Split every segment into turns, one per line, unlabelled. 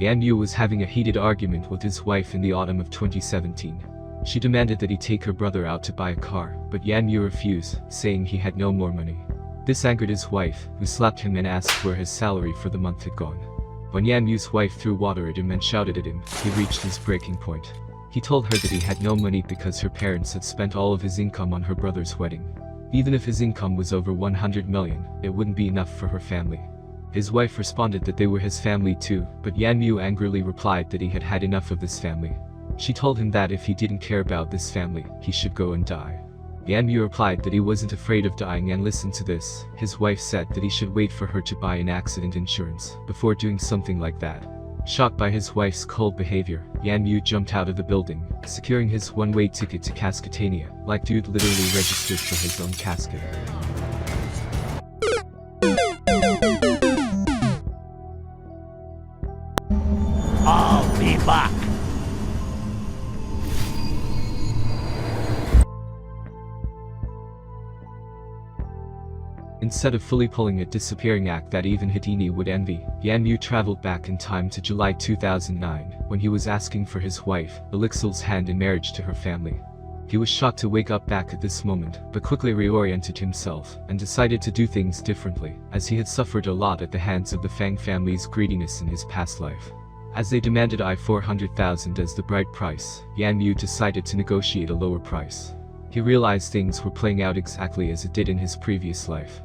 Yan Yu was having a heated argument with his wife in the autumn of 2017. She demanded that he take her brother out to buy a car, but Yan Yu refused, saying he had no more money. This angered his wife, who slapped him and asked where his salary for the month had gone. When Yan Yu's wife threw water at him and shouted at him, he reached his breaking point. He told her that he had no money because her parents had spent all of his income on her brother's wedding. Even if his income was over 100 million, it wouldn't be enough for her family. His wife responded that they were his family too, but Yan Yu angrily replied that he had had enough of this family. She told him that if he didn't care about this family, he should go and die. Yan Yu replied that he wasn't afraid of dying, and listened to this. His wife said that he should wait for her to buy an accident insurance before doing something like that. Shocked by his wife's cold behavior, Yan Yu jumped out of the building, securing his one-way ticket to Cascatania, like dude literally registered for his own casket.
I'll be back.
Instead of fully pulling a disappearing act that even Houdini would envy, Yan Yu traveled back in time to July 2009, when he was asking for his wife, Elixir's hand in marriage to her family. He was shocked to wake up back at this moment, but quickly reoriented himself, and decided to do things differently, as he had suffered a lot at the hands of the Fang family's greediness in his past life. As they demanded 400,000 as the bride price, Yan Yu decided to negotiate a lower price. He realized things were playing out exactly as it did in his previous life.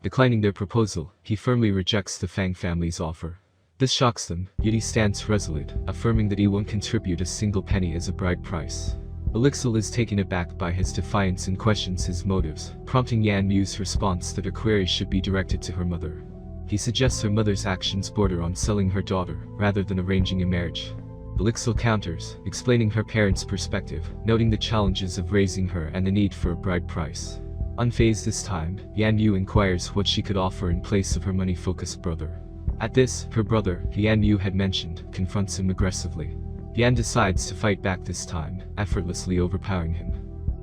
Declining their proposal, he firmly rejects the Fang family's offer. This shocks them, yet he stands resolute, affirming that he won't contribute a single penny as a bride price. Elixir is taken aback by his defiance and questions his motives, prompting Yan Yu's response that her queries should be directed to her mother. He suggests her mother's actions border on selling her daughter, rather than arranging a marriage. Elixir counters, explaining her parents' perspective, noting the challenges of raising her and the need for a bride price. Unfazed this time, Yan Yu inquires what she could offer in place of her money-focused brother. At this, her brother, who Yan Yu had mentioned, confronts him aggressively. Yan decides to fight back this time, effortlessly overpowering him.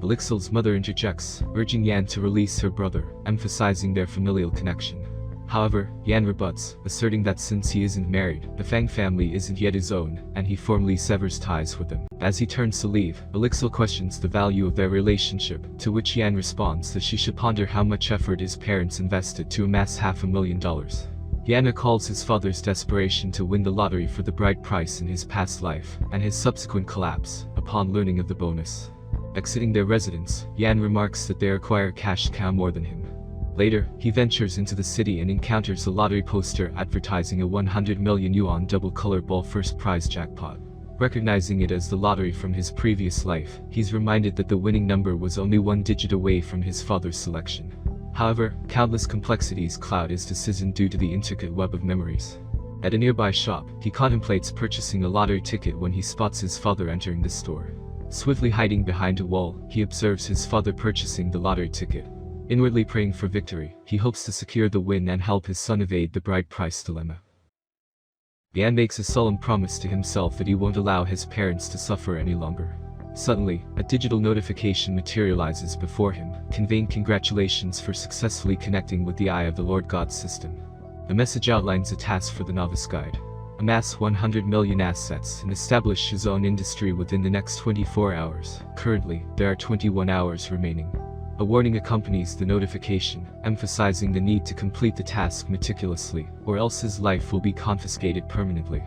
Elixir's mother interjects, urging Yan to release her brother, emphasizing their familial connection. However, Yan rebuts, asserting that since he isn't married, the Fang family isn't yet his own, and he formally severs ties with them. As he turns to leave, Elixir questions the value of their relationship, to which Yan responds that she should ponder how much effort his parents invested to amass $500,000. Yan recalls his father's desperation to win the lottery for the bride price in his past life, and his subsequent collapse, upon learning of the bonus. Exiting their residence, Yan remarks that they require cash cow more than him. Later, he ventures into the city and encounters a lottery poster advertising a 100 million yuan double-color ball first prize jackpot. Recognizing it as the lottery from his previous life, he's reminded that the winning number was only one digit away from his father's selection. However, countless complexities cloud his decision due to the intricate web of memories. At a nearby shop, he contemplates purchasing a lottery ticket when he spots his father entering the store. Swiftly hiding behind a wall, he observes his father purchasing the lottery ticket. Inwardly praying for victory, he hopes to secure the win and help his son evade the bride price dilemma. Yan makes a solemn promise to himself that he won't allow his parents to suffer any longer. Suddenly, a digital notification materializes before him, conveying congratulations for successfully connecting with the Eye of the Lord God system. The message outlines a task for the novice guide. Amass 100 million assets and establish his own industry within the next 24 hours. Currently, there are 21 hours remaining. A warning accompanies the notification, emphasizing the need to complete the task meticulously, or else his life will be confiscated permanently.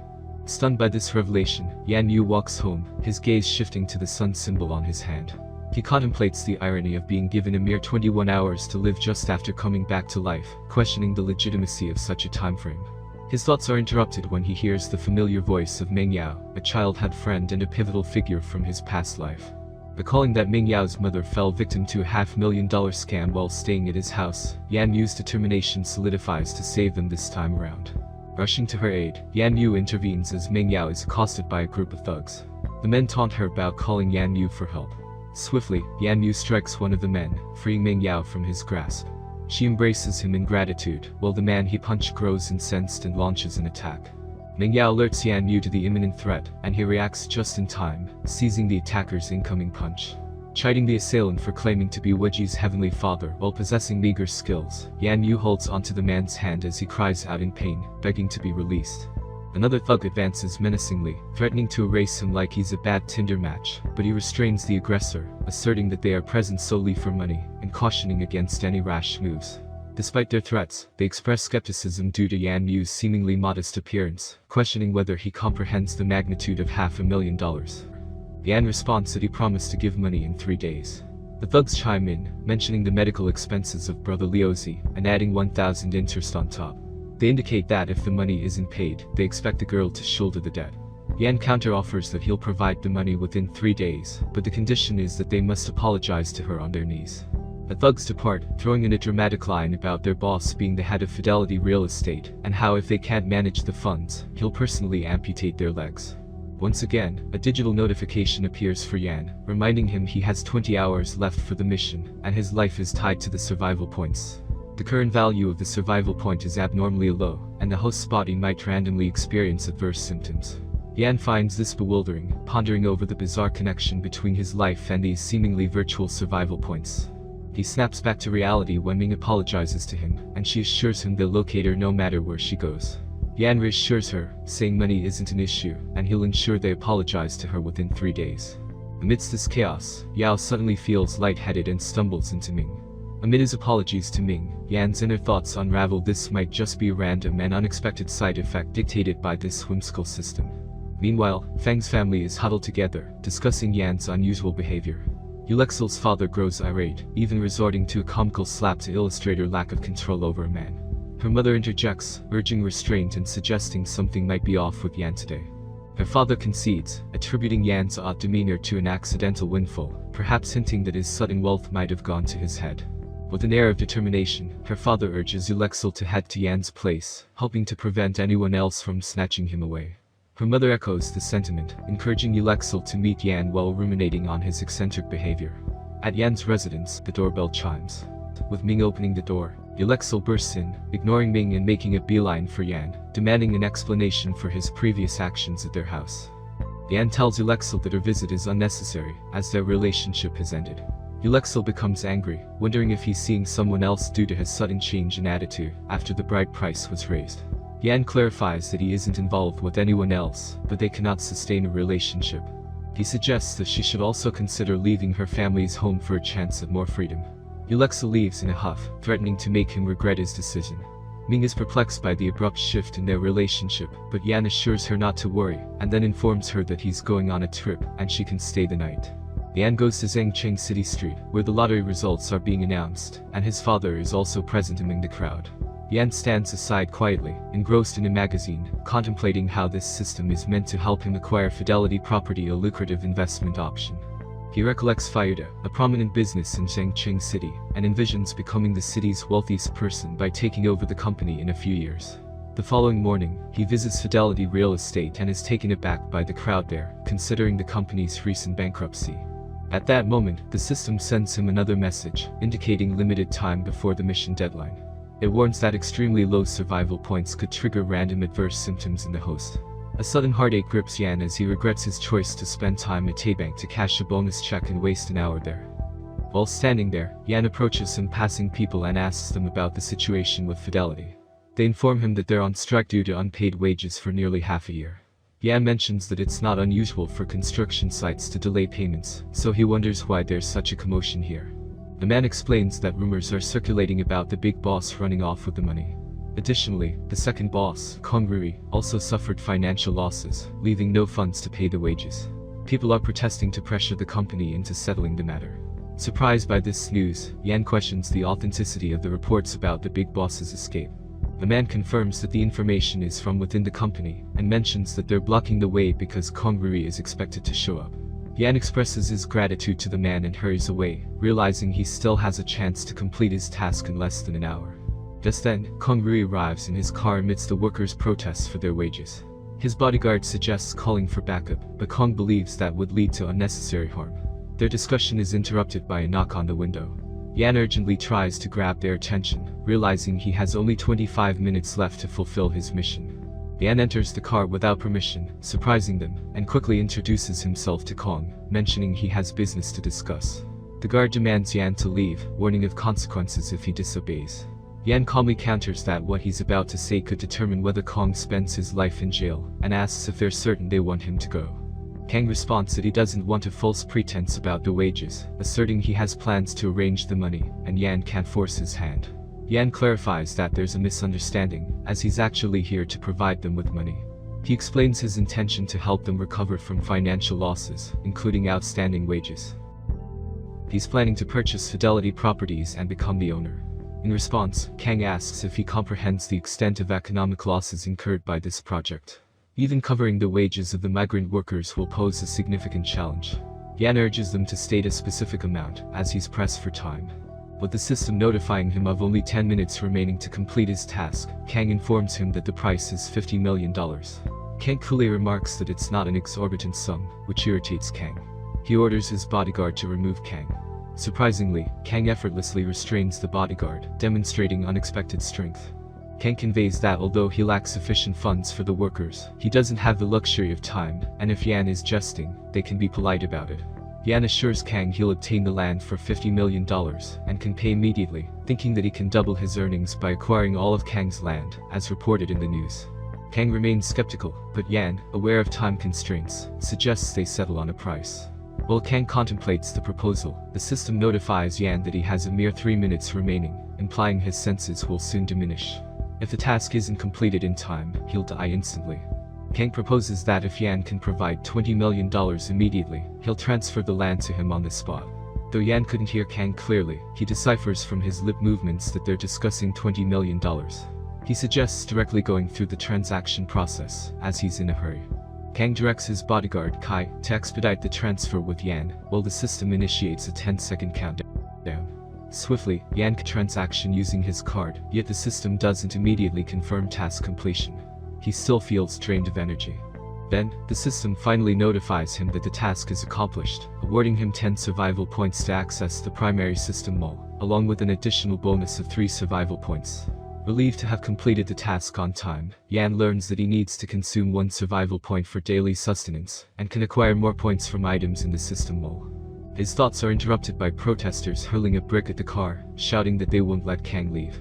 Stunned by this revelation, Yan Yu walks home, his gaze shifting to the sun symbol on his hand. He contemplates the irony of being given a mere 21 hours to live just after coming back to life, questioning the legitimacy of such a time frame. His thoughts are interrupted when he hears the familiar voice of Meng Yao, a childhood friend and a pivotal figure from his past life. Recalling that Meng Yao's mother fell victim to a $500,000 scam while staying at his house, Yan Yu's determination solidifies to save them this time around. Rushing to her aid, Yan Yu intervenes as Meng Yao is accosted by a group of thugs. The men taunt her about calling Yan Yu for help. Swiftly, Yan Yu strikes one of the men, freeing Meng Yao from his grasp. She embraces him in gratitude, while the man he punched grows incensed and launches an attack. Meng Yao alerts Yan Yu to the imminent threat, and he reacts just in time, seizing the attacker's incoming punch. Chiding the assailant for claiming to be Weji's heavenly father while possessing meager skills, Yan Yu holds onto the man's hand as he cries out in pain, begging to be released. Another thug advances menacingly, threatening to erase him like he's a bad Tinder match, but he restrains the aggressor, asserting that they are present solely for money, and cautioning against any rash moves. Despite their threats, they express skepticism due to Yan Mu's seemingly modest appearance, questioning whether he comprehends the magnitude of $500,000. Yan responds that he promised to give money in 3 days. The thugs chime in, mentioning the medical expenses of brother Leozi, and adding 1,000 interest on top. They indicate that if the money isn't paid, they expect the girl to shoulder the debt. Yan counter-offers that he'll provide the money within 3 days, but the condition is that they must apologize to her on their knees. The thugs depart, throwing in a dramatic line about their boss being the head of Fidelity Real Estate, and how if they can't manage the funds, he'll personally amputate their legs. Once again, a digital notification appears for Yan, reminding him he has 20 hours left for the mission, and his life is tied to the survival points. The current value of the survival point is abnormally low, and the host's body might randomly experience adverse symptoms. Yan finds this bewildering, pondering over the bizarre connection between his life and these seemingly virtual survival points. He snaps back to reality when Ming apologizes to him, and she assures him they'll locate her no matter where she goes. Yan reassures her, saying money isn't an issue, and he'll ensure they apologize to her within 3 days. Amidst this chaos, Yao suddenly feels lightheaded and stumbles into Ming. Amid his apologies to Ming, Yan's inner thoughts unravel this might just be a random and unexpected side effect dictated by this whimsical system. Meanwhile, Feng's family is huddled together, discussing Yan's unusual behavior. Ulexil's father grows irate, even resorting to a comical slap to illustrate her lack of control over a man. Her mother interjects, urging restraint and suggesting something might be off with Yan today. Her father concedes, attributing Yan's odd demeanor to an accidental windfall, perhaps hinting that his sudden wealth might have gone to his head. With an air of determination, her father urges Ulexil to head to Yan's place, hoping to prevent anyone else from snatching him away. Her mother echoes the sentiment, encouraging Ulexil to meet Yan while ruminating on his eccentric behavior. At Yan's residence, the doorbell chimes. With Ming opening the door, Ulexil bursts in, ignoring Ming and making a beeline for Yan, demanding an explanation for his previous actions at their house. Yan tells Ulexil that her visit is unnecessary, as their relationship has ended. Ulexil becomes angry, wondering if he's seeing someone else due to his sudden change in attitude after the bride price was raised. Yan clarifies that he isn't involved with anyone else, but they cannot sustain a relationship. He suggests that she should also consider leaving her family's home for a chance at more freedom. Ulexil leaves in a huff, threatening to make him regret his decision. Ming is perplexed by the abrupt shift in their relationship, but Yan assures her not to worry, and then informs her that he's going on a trip, and she can stay the night. Yan goes to Zhengcheng City Street, where the lottery results are being announced, and his father is also present among the crowd. Yan stands aside quietly, engrossed in a magazine, contemplating how this system is meant to help him acquire Fidelity Property, a lucrative investment option. He recollects Fayuda, a prominent business in Zhengcheng City, and envisions becoming the city's wealthiest person by taking over the company in a few years. The following morning, he visits Fidelity Real Estate and is taken aback by the crowd there, considering the company's recent bankruptcy. At that moment, the system sends him another message, indicating limited time before the mission deadline. It warns that extremely low survival points could trigger random adverse symptoms in the host. A sudden heartache grips Yan as he regrets his choice to spend time at Taybank to cash a bonus check and waste an hour there. While standing there, Yan approaches some passing people and asks them about the situation with Fidelity. They inform him that they're on strike due to unpaid wages for nearly half a year. Yan mentions that it's not unusual for construction sites to delay payments, so he wonders why there's such a commotion here. The man explains that rumors are circulating about the big boss running off with the money. Additionally, the second boss, Kong Rui, also suffered financial losses, leaving no funds to pay the wages. People are protesting to pressure the company into settling the matter. Surprised by this news, Yan questions the authenticity of the reports about the big boss's escape. The man confirms that the information is from within the company, and mentions that they're blocking the way because Kong Rui is expected to show up. Yan expresses his gratitude to the man and hurries away, realizing he still has a chance to complete his task in less than an hour. Just then, Kong Rui arrives in his car amidst the workers' protests for their wages. His bodyguard suggests calling for backup, but Kong believes that would lead to unnecessary harm. Their discussion is interrupted by a knock on the window. Yan urgently tries to grab their attention, realizing he has only 25 minutes left to fulfill his mission. Yan enters the car without permission, surprising them, and quickly introduces himself to Kong, mentioning he has business to discuss. The guard demands Yan to leave, warning of consequences if he disobeys. Yan calmly counters that what he's about to say could determine whether Kang spends his life in jail, and asks if they're certain they want him to go. Kang responds that he doesn't want a false pretense about the wages, asserting he has plans to arrange the money, and Yan can't force his hand. Yan clarifies that there's a misunderstanding, as he's actually here to provide them with money. He explains his intention to help them recover from financial losses, including outstanding wages. He's planning to purchase Fidelity Properties and become the owner. In response, Kang asks if he comprehends the extent of economic losses incurred by this project. Even covering the wages of the migrant workers will pose a significant challenge. Yan urges them to state a specific amount, as he's pressed for time. With the system notifying him of only 10 minutes remaining to complete his task, Kang informs him that the price is $50 million. Kang coolly remarks that it's not an exorbitant sum, which irritates Kang. He orders his bodyguard to remove Kang. Surprisingly, Kang effortlessly restrains the bodyguard, demonstrating unexpected strength. Kang conveys that although he lacks sufficient funds for the workers, he doesn't have the luxury of time, and if Yan is jesting, they can be polite about it. Yan assures Kang he'll obtain the land for $50 million, and can pay immediately, thinking that he can double his earnings by acquiring all of Kang's land, as reported in the news. Kang remains skeptical, but Yan, aware of time constraints, suggests they settle on a price. While Kang contemplates the proposal, the system notifies Yan that he has a mere 3 minutes remaining, implying his senses will soon diminish. If the task isn't completed in time, he'll die instantly. Kang proposes that if Yan can provide $20 million immediately, he'll transfer the land to him on the spot. Though Yan couldn't hear Kang clearly, he deciphers from his lip movements that they're discussing $20 million. He suggests directly going through the transaction process, as he's in a hurry. Kang directs his bodyguard Kai to expedite the transfer with Yan, while the system initiates a 10-second countdown. Swiftly, Yan can transaction using his card, yet the system doesn't immediately confirm task completion. He still feels drained of energy. Then, the system finally notifies him that the task is accomplished, awarding him 10 survival points to access the primary system mall, along with an additional bonus of 3 survival points. Relieved to have completed the task on time, Yan learns that he needs to consume 1 survival point for daily sustenance, and can acquire more points from items in the system mall. His thoughts are interrupted by protesters hurling a brick at the car, shouting that they won't let Kang leave.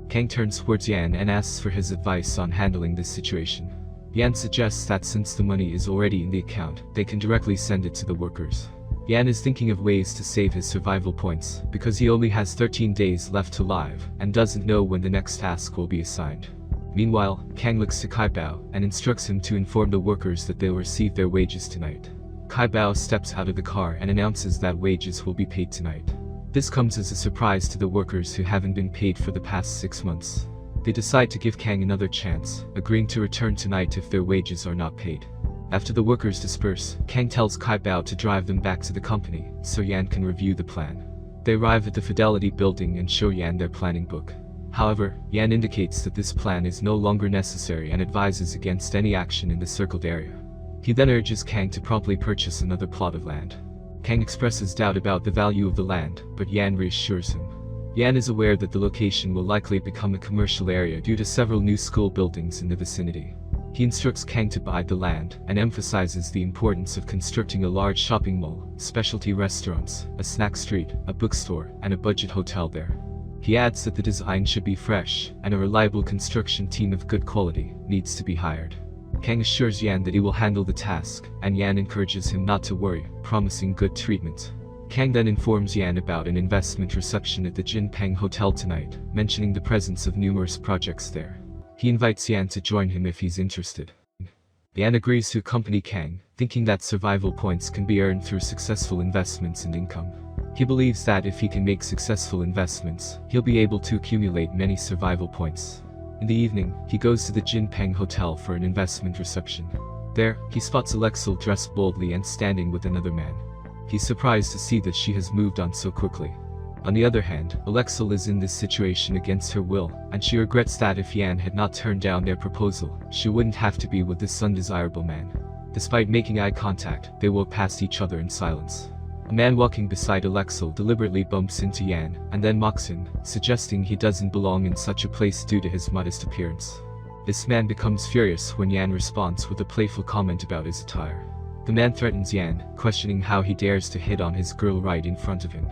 Kang turns towards Yan and asks for his advice on handling this situation. Yan suggests that since the money is already in the account, they can directly send it to the workers. Yan is thinking of ways to save his survival points, because he only has 13 days left to live, and doesn't know when the next task will be assigned. Meanwhile, Kang looks to Kai Bao, and instructs him to inform the workers that they'll receive their wages tonight. Kai Bao steps out of the car and announces that wages will be paid tonight. This comes as a surprise to the workers who haven't been paid for the past 6 months. They decide to give Kang another chance, agreeing to return tonight if their wages are not paid. After the workers disperse, Kang tells Kai Bao to drive them back to the company, so Yan can review the plan. They arrive at the Fidelity building and show Yan their planning book. However, Yan indicates that this plan is no longer necessary and advises against any action in the circled area. He then urges Kang to promptly purchase another plot of land. Kang expresses doubt about the value of the land, but Yan reassures him. Yan is aware that the location will likely become a commercial area due to several new school buildings in the vicinity. He instructs Kang to buy the land, and emphasizes the importance of constructing a large shopping mall, specialty restaurants, a snack street, a bookstore, and a budget hotel there. He adds that the design should be fresh, and a reliable construction team of good quality needs to be hired. Kang assures Yan that he will handle the task, and Yan encourages him not to worry, promising good treatment. Kang then informs Yan about an investment reception at the Jinpeng Hotel tonight, mentioning the presence of numerous projects there. He invites Yan to join him if he's interested. Yan agrees to accompany Kang, thinking that survival points can be earned through successful investments and income. He believes that if he can make successful investments, he'll be able to accumulate many survival points. In the evening, he goes to the Jinpeng Hotel for an investment reception. There, he spots Alexel dressed boldly and standing with another man. He's surprised to see that she has moved on so quickly. On the other hand, Alexel is in this situation against her will, and she regrets that if Yan had not turned down their proposal, she wouldn't have to be with this undesirable man. Despite making eye contact, they walk past each other in silence. A man walking beside Alexel deliberately bumps into Yan, and then mocks him, suggesting he doesn't belong in such a place due to his modest appearance. This man becomes furious when Yan responds with a playful comment about his attire. The man threatens Yan, questioning how he dares to hit on his girl right in front of him.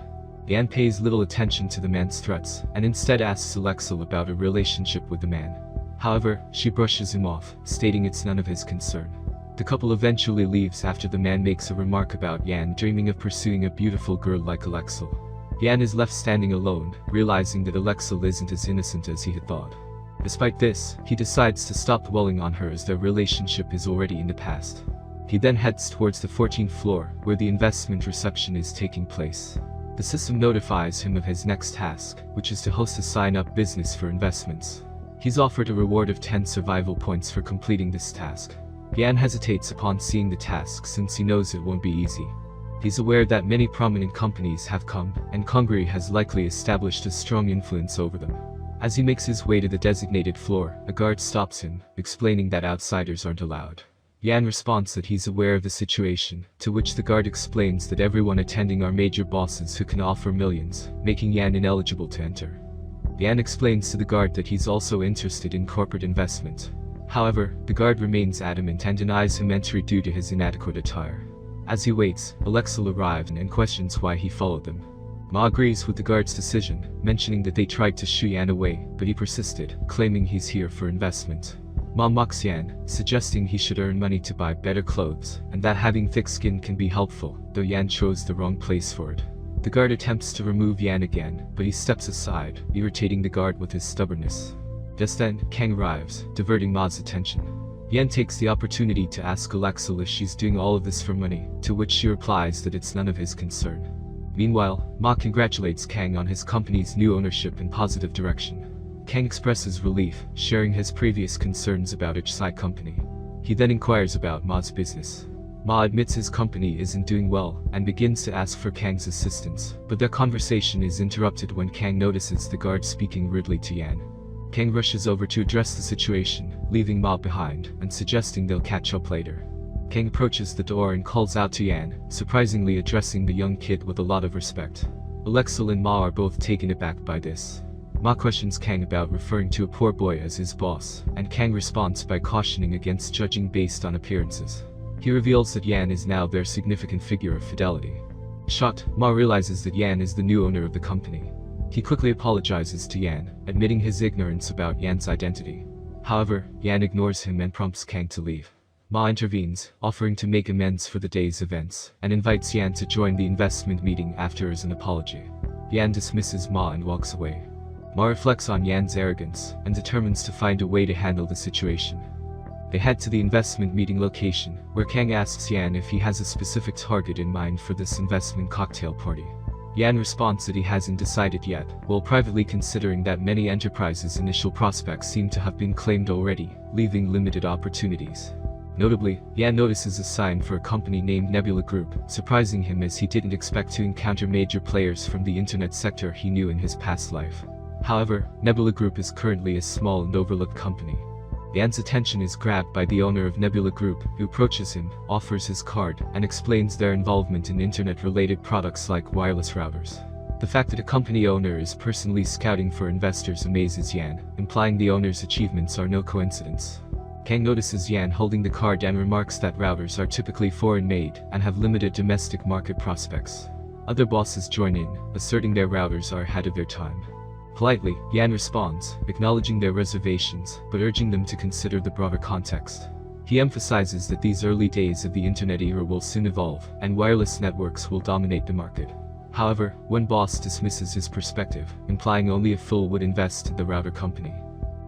Yan pays little attention to the man's threats, and instead asks Alexel about a relationship with the man. However, she brushes him off, stating it's none of his concern. The couple eventually leaves after the man makes a remark about Yan dreaming of pursuing a beautiful girl like Alexel. Yan is left standing alone, realizing that Alexel isn't as innocent as he had thought. Despite this, he decides to stop dwelling on her as their relationship is already in the past. He then heads towards the 14th floor, where the investment reception is taking place. The system notifies him of his next task, which is to host a sign-up business for investments. He's offered a reward of 10 survival points for completing this task. Yan hesitates upon seeing the task since he knows it won't be easy. He's aware that many prominent companies have come, and Congreve has likely established a strong influence over them. As he makes his way to the designated floor, a guard stops him, explaining that outsiders aren't allowed. Yan responds that he's aware of the situation, to which the guard explains that everyone attending are major bosses who can offer millions, making Yan ineligible to enter. Yan explains to the guard that he's also interested in corporate investment. However, the guard remains adamant and denies him entry due to his inadequate attire. As he waits, Alexel arrives and questions why he followed them. Ma agrees with the guard's decision, mentioning that they tried to shoo Yan away, but he persisted, claiming he's here for investment. Ma mocks Yan, suggesting he should earn money to buy better clothes, and that having thick skin can be helpful, though Yan chose the wrong place for it. The guard attempts to remove Yan again, but he steps aside, irritating the guard with his stubbornness. Just then, Kang arrives, diverting Ma's attention. Yan takes the opportunity to ask Alexel if she's doing all of this for money, to which she replies that it's none of his concern. Meanwhile, Ma congratulates Kang on his company's new ownership and positive direction. Kang expresses relief, sharing his previous concerns about each side company. He then inquires about Ma's business. Ma admits his company isn't doing well, and begins to ask for Kang's assistance, but their conversation is interrupted when Kang notices the guard speaking rudely to Yan. Kang rushes over to address the situation, leaving Ma behind, and suggesting they'll catch up later. Kang approaches the door and calls out to Yan, surprisingly addressing the young kid with a lot of respect. Alexel and Ma are both taken aback by this. Ma questions Kang about referring to a poor boy as his boss, and Kang responds by cautioning against judging based on appearances. He reveals that Yan is now their significant figure of fidelity. Shocked, Ma realizes that Yan is the new owner of the company. He quickly apologizes to Yan, admitting his ignorance about Yan's identity. However, Yan ignores him and prompts Kang to leave. Ma intervenes, offering to make amends for the day's events, and invites Yan to join the investment meeting after as an apology. Yan dismisses Ma and walks away. Ma reflects on Yan's arrogance, and determines to find a way to handle the situation. They head to the investment meeting location, where Kang asks Yan if he has a specific target in mind for this investment cocktail party. Yan responds that he hasn't decided yet, while privately considering that many enterprises' initial prospects seem to have been claimed already, leaving limited opportunities. Notably, Yan notices a sign for a company named Nebula Group, surprising him as he didn't expect to encounter major players from the internet sector he knew in his past life. However, Nebula Group is currently a small and overlooked company. Yan's attention is grabbed by the owner of Nebula Group, who approaches him, offers his card, and explains their involvement in internet-related products like wireless routers. The fact that a company owner is personally scouting for investors amazes Yan, implying the owner's achievements are no coincidence. Kang notices Yan holding the card and remarks that routers are typically foreign-made and have limited domestic market prospects. Other bosses join in, asserting their routers are ahead of their time. Politely, Yan responds, acknowledging their reservations, but urging them to consider the broader context. He emphasizes that these early days of the internet era will soon evolve, and wireless networks will dominate the market. However, one boss dismisses his perspective, implying only a fool would invest in the router company.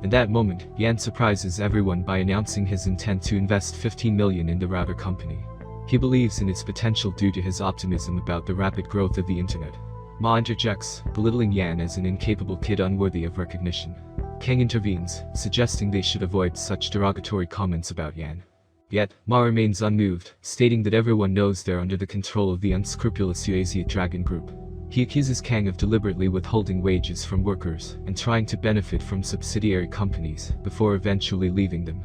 In that moment, Yan surprises everyone by announcing his intent to invest 15 million in the router company. He believes in its potential due to his optimism about the rapid growth of the internet. Ma interjects, belittling Yan as an incapable kid unworthy of recognition. Kang intervenes, suggesting they should avoid such derogatory comments about Yan. Yet, Ma remains unmoved, stating that everyone knows they're under the control of the unscrupulous Uasia Dragon Group. He accuses Kang of deliberately withholding wages from workers and trying to benefit from subsidiary companies, before eventually leaving them.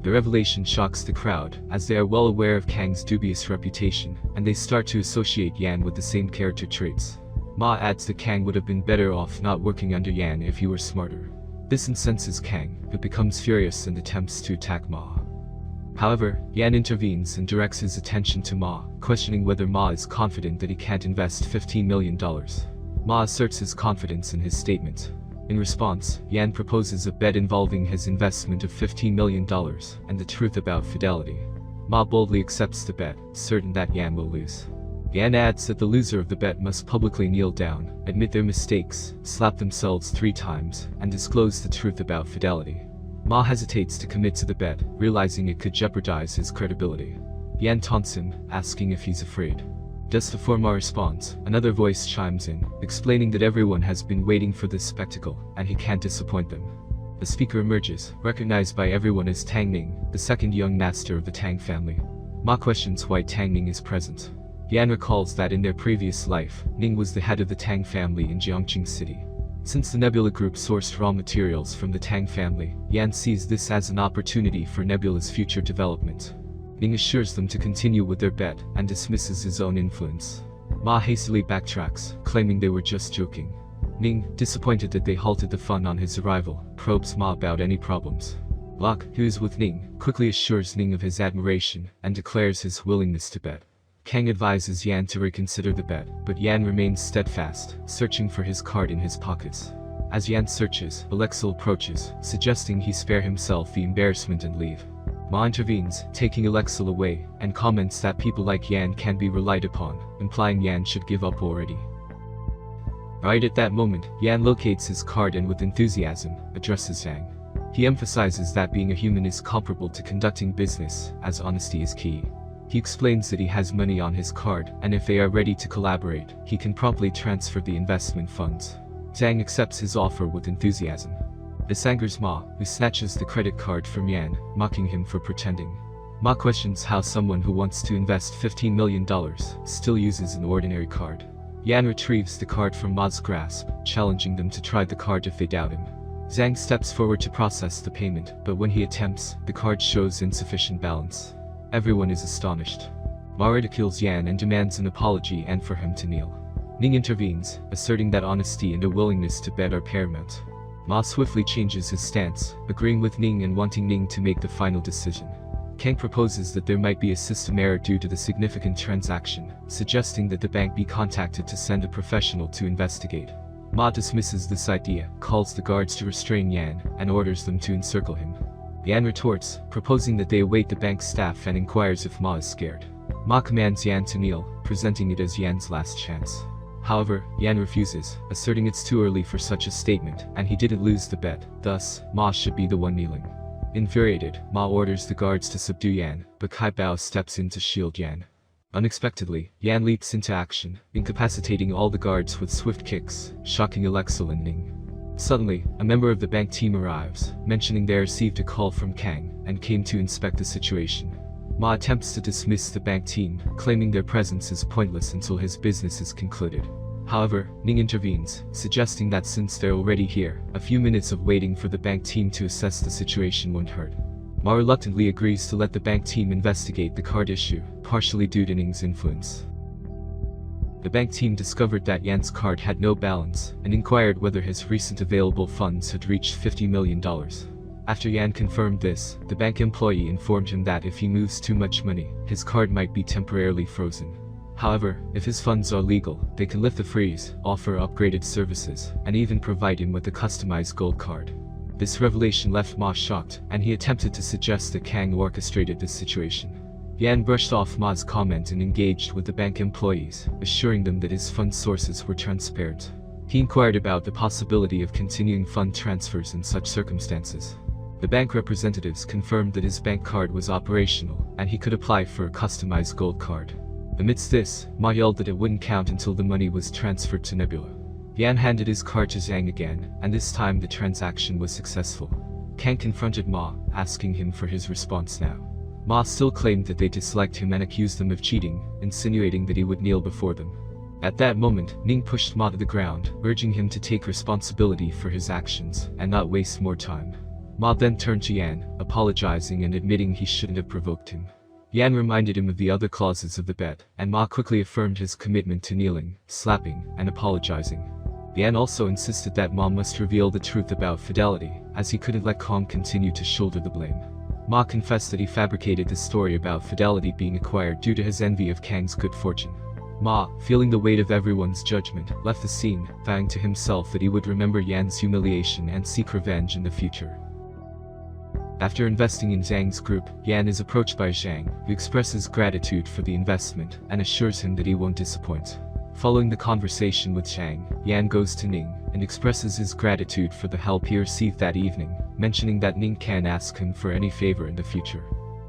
The revelation shocks the crowd, as they are well aware of Kang's dubious reputation, and they start to associate Yan with the same character traits. Ma adds that Kang would have been better off not working under Yan if he were smarter. This incenses Kang, who becomes furious and attempts to attack Ma. However, Yan intervenes and directs his attention to Ma, questioning whether Ma is confident that he can't invest $15 million. Ma asserts his confidence in his statement. In response, Yan proposes a bet involving his investment of $15 million and the truth about fidelity. Ma boldly accepts the bet, certain that Yan will lose. Yan adds that the loser of the bet must publicly kneel down, admit their mistakes, slap themselves 3 times, and disclose the truth about fidelity. Ma hesitates to commit to the bet, realizing it could jeopardize his credibility. Yan taunts him, asking if he's afraid. Just before Ma responds, another voice chimes in, explaining that everyone has been waiting for this spectacle, and he can't disappoint them. The speaker emerges, recognized by everyone as Tang Ning, the second young master of the Tang family. Ma questions why Tang Ning is present. Yan recalls that in their previous life, Ning was the head of the Tang family in Jiangqing City. Since the Nebula Group sourced raw materials from the Tang family, Yan sees this as an opportunity for Nebula's future development. Ning assures them to continue with their bet and dismisses his own influence. Ma hastily backtracks, claiming they were just joking. Ning, disappointed that they halted the fun on his arrival, probes Ma about any problems. Locke, who is with Ning, quickly assures Ning of his admiration and declares his willingness to bet. Kang advises Yan to reconsider the bet, but Yan remains steadfast, searching for his card in his pockets. As Yan searches, Alexel approaches, suggesting he spare himself the embarrassment and leave. Ma intervenes, taking Alexel away, and comments that people like Yan can be relied upon, implying Yan should give up already. Right at that moment, Yan locates his card and with enthusiasm, addresses Zhang. He emphasizes that being a human is comparable to conducting business, as honesty is key. He explains that he has money on his card, and if they are ready to collaborate, he can promptly transfer the investment funds. Zhang accepts his offer with enthusiasm. This angers Ma, who snatches the credit card from Yan, mocking him for pretending. Ma questions how someone who wants to invest $15 million still uses an ordinary card. Yan retrieves the card from Ma's grasp, challenging them to try the card if they doubt him. Zhang steps forward to process the payment, but when he attempts, the card shows insufficient balance. Everyone is astonished. Ma ridicules Yan and demands an apology and for him to kneel. Ning intervenes, asserting that honesty and a willingness to bet are paramount. Ma swiftly changes his stance, agreeing with Ning and wanting Ning to make the final decision. Kang proposes that there might be a system error due to the significant transaction, suggesting that the bank be contacted to send a professional to investigate. Ma dismisses this idea, calls the guards to restrain Yan, and orders them to encircle him. Yan retorts, proposing that they await the bank staff and inquires if Ma is scared. Ma commands Yan to kneel, presenting it as Yan's last chance. However, Yan refuses, asserting it's too early for such a statement, and he didn't lose the bet, thus, Ma should be the one kneeling. Infuriated, Ma orders the guards to subdue Yan, but Kai Bao steps in to shield Yan. Unexpectedly, Yan leaps into action, incapacitating all the guards with swift kicks, shocking Alexel and Ning. Suddenly, a member of the bank team arrives, mentioning they received a call from Kang, and came to inspect the situation. Ma attempts to dismiss the bank team, claiming their presence is pointless until his business is concluded. However, Ning intervenes, suggesting that since they're already here, a few minutes of waiting for the bank team to assess the situation won't hurt. Ma reluctantly agrees to let the bank team investigate the card issue, partially due to Ning's influence. The bank team discovered that Yan's card had no balance, and inquired whether his recent available funds had reached $50 million. After Yan confirmed this, the bank employee informed him that if he moves too much money, his card might be temporarily frozen. However, if his funds are legal, they can lift the freeze, offer upgraded services, and even provide him with a customized gold card. This revelation left Ma shocked, and he attempted to suggest that Kang orchestrated this situation. Yan brushed off Ma's comment and engaged with the bank employees, assuring them that his fund sources were transparent. He inquired about the possibility of continuing fund transfers in such circumstances. The bank representatives confirmed that his bank card was operational, and he could apply for a customized gold card. Amidst this, Ma yelled that it wouldn't count until the money was transferred to Nebula. Yan handed his card to Zhang again, and this time the transaction was successful. Kang confronted Ma, asking him for his response now. Ma still claimed that they disliked him and accused them of cheating, insinuating that he would kneel before them. At that moment, Ning pushed Ma to the ground, urging him to take responsibility for his actions, and not waste more time. Ma then turned to Yan, apologizing and admitting he shouldn't have provoked him. Yan reminded him of the other clauses of the bet, and Ma quickly affirmed his commitment to kneeling, slapping, and apologizing. Yan also insisted that Ma must reveal the truth about fidelity, as he couldn't let Kong continue to shoulder the blame. Ma confessed that he fabricated the story about fidelity being acquired due to his envy of Kang's good fortune. Ma, feeling the weight of everyone's judgment, left the scene, vowing to himself that he would remember Yan's humiliation and seek revenge in the future. After investing in Zhang's group, Yan is approached by Zhang, who expresses gratitude for the investment and assures him that he won't disappoint. Following the conversation with Zhang, Yan goes to Ning and expresses his gratitude for the help he received that evening, mentioning that Ning can ask him for any favor in the future.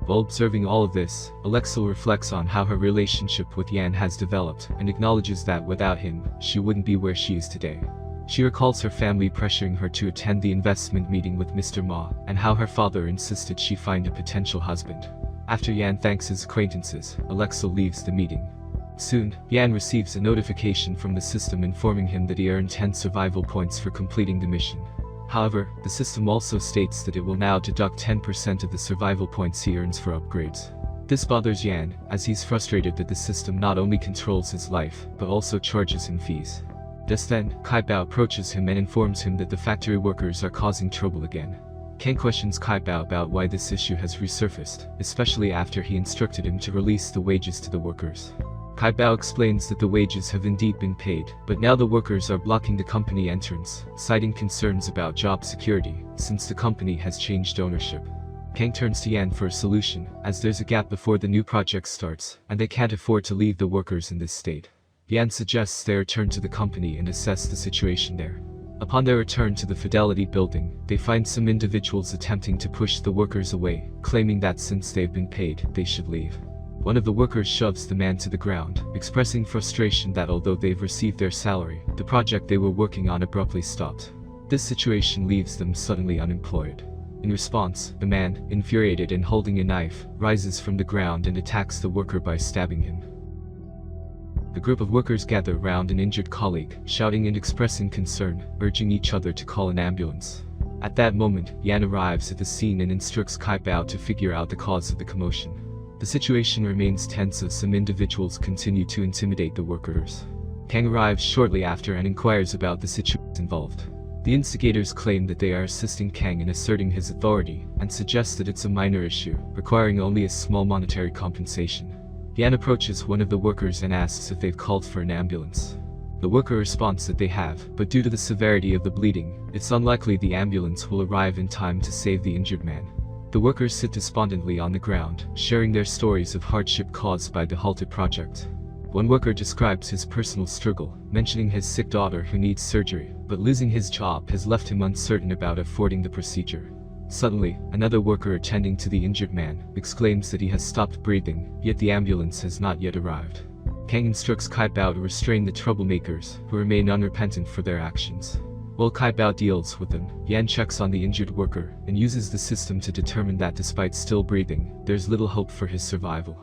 While observing all of this, Alexel reflects on how her relationship with Yan has developed and acknowledges that without him, she wouldn't be where she is today. She recalls her family pressuring her to attend the investment meeting with Mr. Ma, and how her father insisted she find a potential husband. After Yan thanks his acquaintances, Alexel leaves the meeting. Soon, Yan receives a notification from the system informing him that he earned 10 survival points for completing the mission. However, the system also states that it will now deduct 10% of the survival points he earns for upgrades. This bothers Yan, as he's frustrated that the system not only controls his life, but also charges him fees. Just then, Kai Bao approaches him and informs him that the factory workers are causing trouble again. Kang questions Kai Bao about why this issue has resurfaced, especially after he instructed him to release the wages to the workers. Kai Bao explains that the wages have indeed been paid, but now the workers are blocking the company entrance, citing concerns about job security, since the company has changed ownership. Kang turns to Yan for a solution, as there's a gap before the new project starts, and they can't afford to leave the workers in this state. Yan suggests they return to the company and assess the situation there. Upon their return to the Fidelity building, they find some individuals attempting to push the workers away, claiming that since they've been paid, they should leave. One of the workers shoves the man to the ground, expressing frustration that although they've received their salary, the project they were working on abruptly stopped. This situation leaves them suddenly unemployed. In response, the man, infuriated and holding a knife, rises from the ground and attacks the worker by stabbing him. The group of workers gather around an injured colleague, shouting and expressing concern, urging each other to call an ambulance. At that moment, Yan arrives at the scene and instructs Kai Bao to figure out the cause of the commotion. The situation remains tense as some individuals continue to intimidate the workers. Kang arrives shortly after and inquires about the situation involved. The instigators claim that they are assisting Kang in asserting his authority, and suggest that it's a minor issue, requiring only a small monetary compensation. Yan approaches one of the workers and asks if they've called for an ambulance. The worker responds that they have, but due to the severity of the bleeding, it's unlikely the ambulance will arrive in time to save the injured man. The workers sit despondently on the ground, sharing their stories of hardship caused by the halted project. One worker describes his personal struggle, mentioning his sick daughter who needs surgery, but losing his job has left him uncertain about affording the procedure. Suddenly, another worker attending to the injured man exclaims that he has stopped breathing, yet the ambulance has not yet arrived. Kang instructs Kai Bao to restrain the troublemakers, who remain unrepentant for their actions. While Kai Bao deals with them, Yan checks on the injured worker and uses the system to determine that despite still breathing, there's little hope for his survival.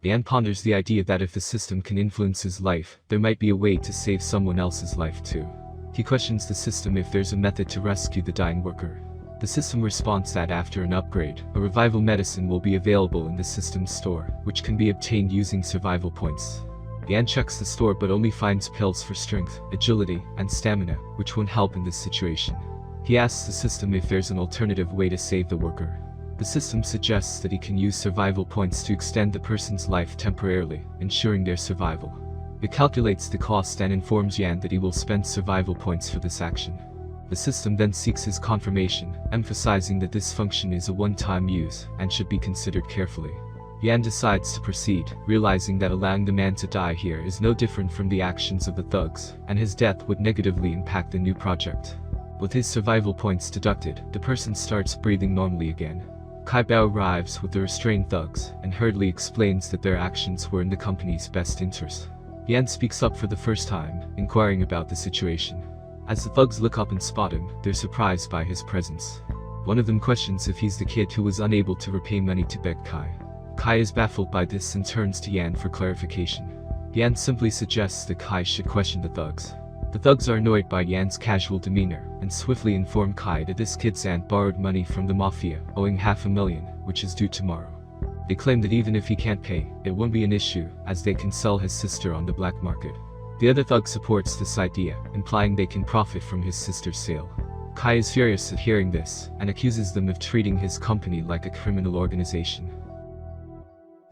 Yan ponders the idea that if the system can influence his life, there might be a way to save someone else's life too. He questions the system if there's a method to rescue the dying worker. The system responds that after an upgrade, a revival medicine will be available in the system's store, which can be obtained using survival points. Yan checks the store but only finds pills for strength, agility, and stamina, which won't help in this situation. He asks the system if there's an alternative way to save the worker. The system suggests that he can use survival points to extend the person's life temporarily, ensuring their survival. It calculates the cost and informs Yan that he will spend survival points for this action. The system then seeks his confirmation, emphasizing that this function is a one-time use and should be considered carefully. Yan decides to proceed, realizing that allowing the man to die here is no different from the actions of the thugs, and his death would negatively impact the new project. With his survival points deducted, the person starts breathing normally again. Kai Bao arrives with the restrained thugs, and hurriedly explains that their actions were in the company's best interest. Yan speaks up for the first time, inquiring about the situation. As the thugs look up and spot him, they're surprised by his presence. One of them questions if he's the kid who was unable to repay money to beg Kai. Kai is baffled by this and turns to Yan for clarification. Yan simply suggests that Kai should question the thugs. The thugs are annoyed by Yan's casual demeanor, and swiftly inform Kai that this kid's aunt borrowed money from the mafia, owing $500,000, which is due tomorrow. They claim that even if he can't pay, it won't be an issue, as they can sell his sister on the black market. The other thug supports this idea, implying they can profit from his sister's sale. Kai is furious at hearing this, and accuses them of treating his company like a criminal organization.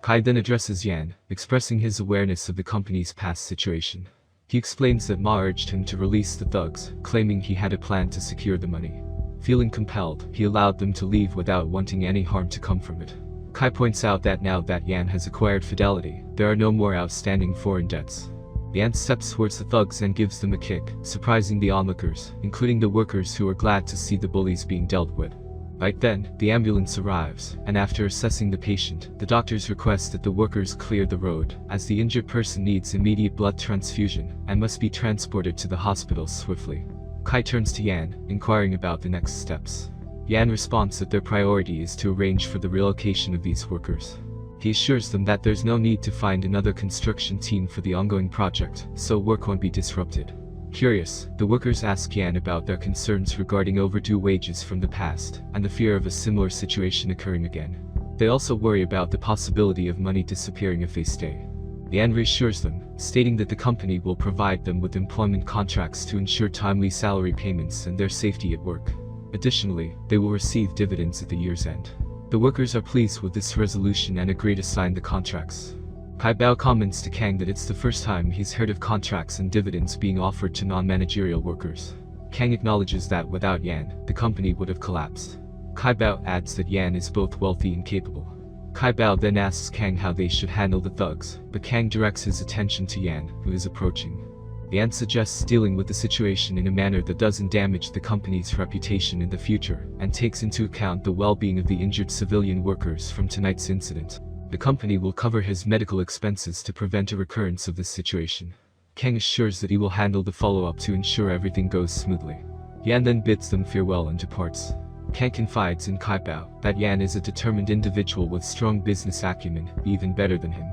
Kai then addresses Yan, expressing his awareness of the company's past situation. He explains that Ma urged him to release the thugs, claiming he had a plan to secure the money. Feeling compelled, he allowed them to leave without wanting any harm to come from it. Kai points out that now that Yan has acquired fidelity, there are no more outstanding foreign debts. Yan steps towards the thugs and gives them a kick, surprising the onlookers, including the workers who are glad to see the bullies being dealt with. Right then, the ambulance arrives, and after assessing the patient, the doctors request that the workers clear the road, as the injured person needs immediate blood transfusion, and must be transported to the hospital swiftly. Kai turns to Yan, inquiring about the next steps. Yan responds that their priority is to arrange for the relocation of these workers. He assures them that there's no need to find another construction team for the ongoing project, so work won't be disrupted. Curious, the workers ask Yan about their concerns regarding overdue wages from the past, and the fear of a similar situation occurring again. They also worry about the possibility of money disappearing if they stay. Yan reassures them, stating that the company will provide them with employment contracts to ensure timely salary payments and their safety at work. Additionally, they will receive dividends at the year's end. The workers are pleased with this resolution and agree to sign the contracts. Kai Bao comments to Kang that it's the first time he's heard of contracts and dividends being offered to non-managerial workers. Kang acknowledges that without Yan, the company would have collapsed. Kai Bao adds that Yan is both wealthy and capable. Kai Bao then asks Kang how they should handle the thugs, but Kang directs his attention to Yan, who is approaching. Yan suggests dealing with the situation in a manner that doesn't damage the company's reputation in the future, and takes into account the well-being of the injured civilian workers from tonight's incident. The company will cover his medical expenses to prevent a recurrence of this situation. Kang assures that he will handle the follow-up to ensure everything goes smoothly. Yan then bids them farewell and departs. Kang confides in Kai Bao that Yan is a determined individual with strong business acumen, even better than him.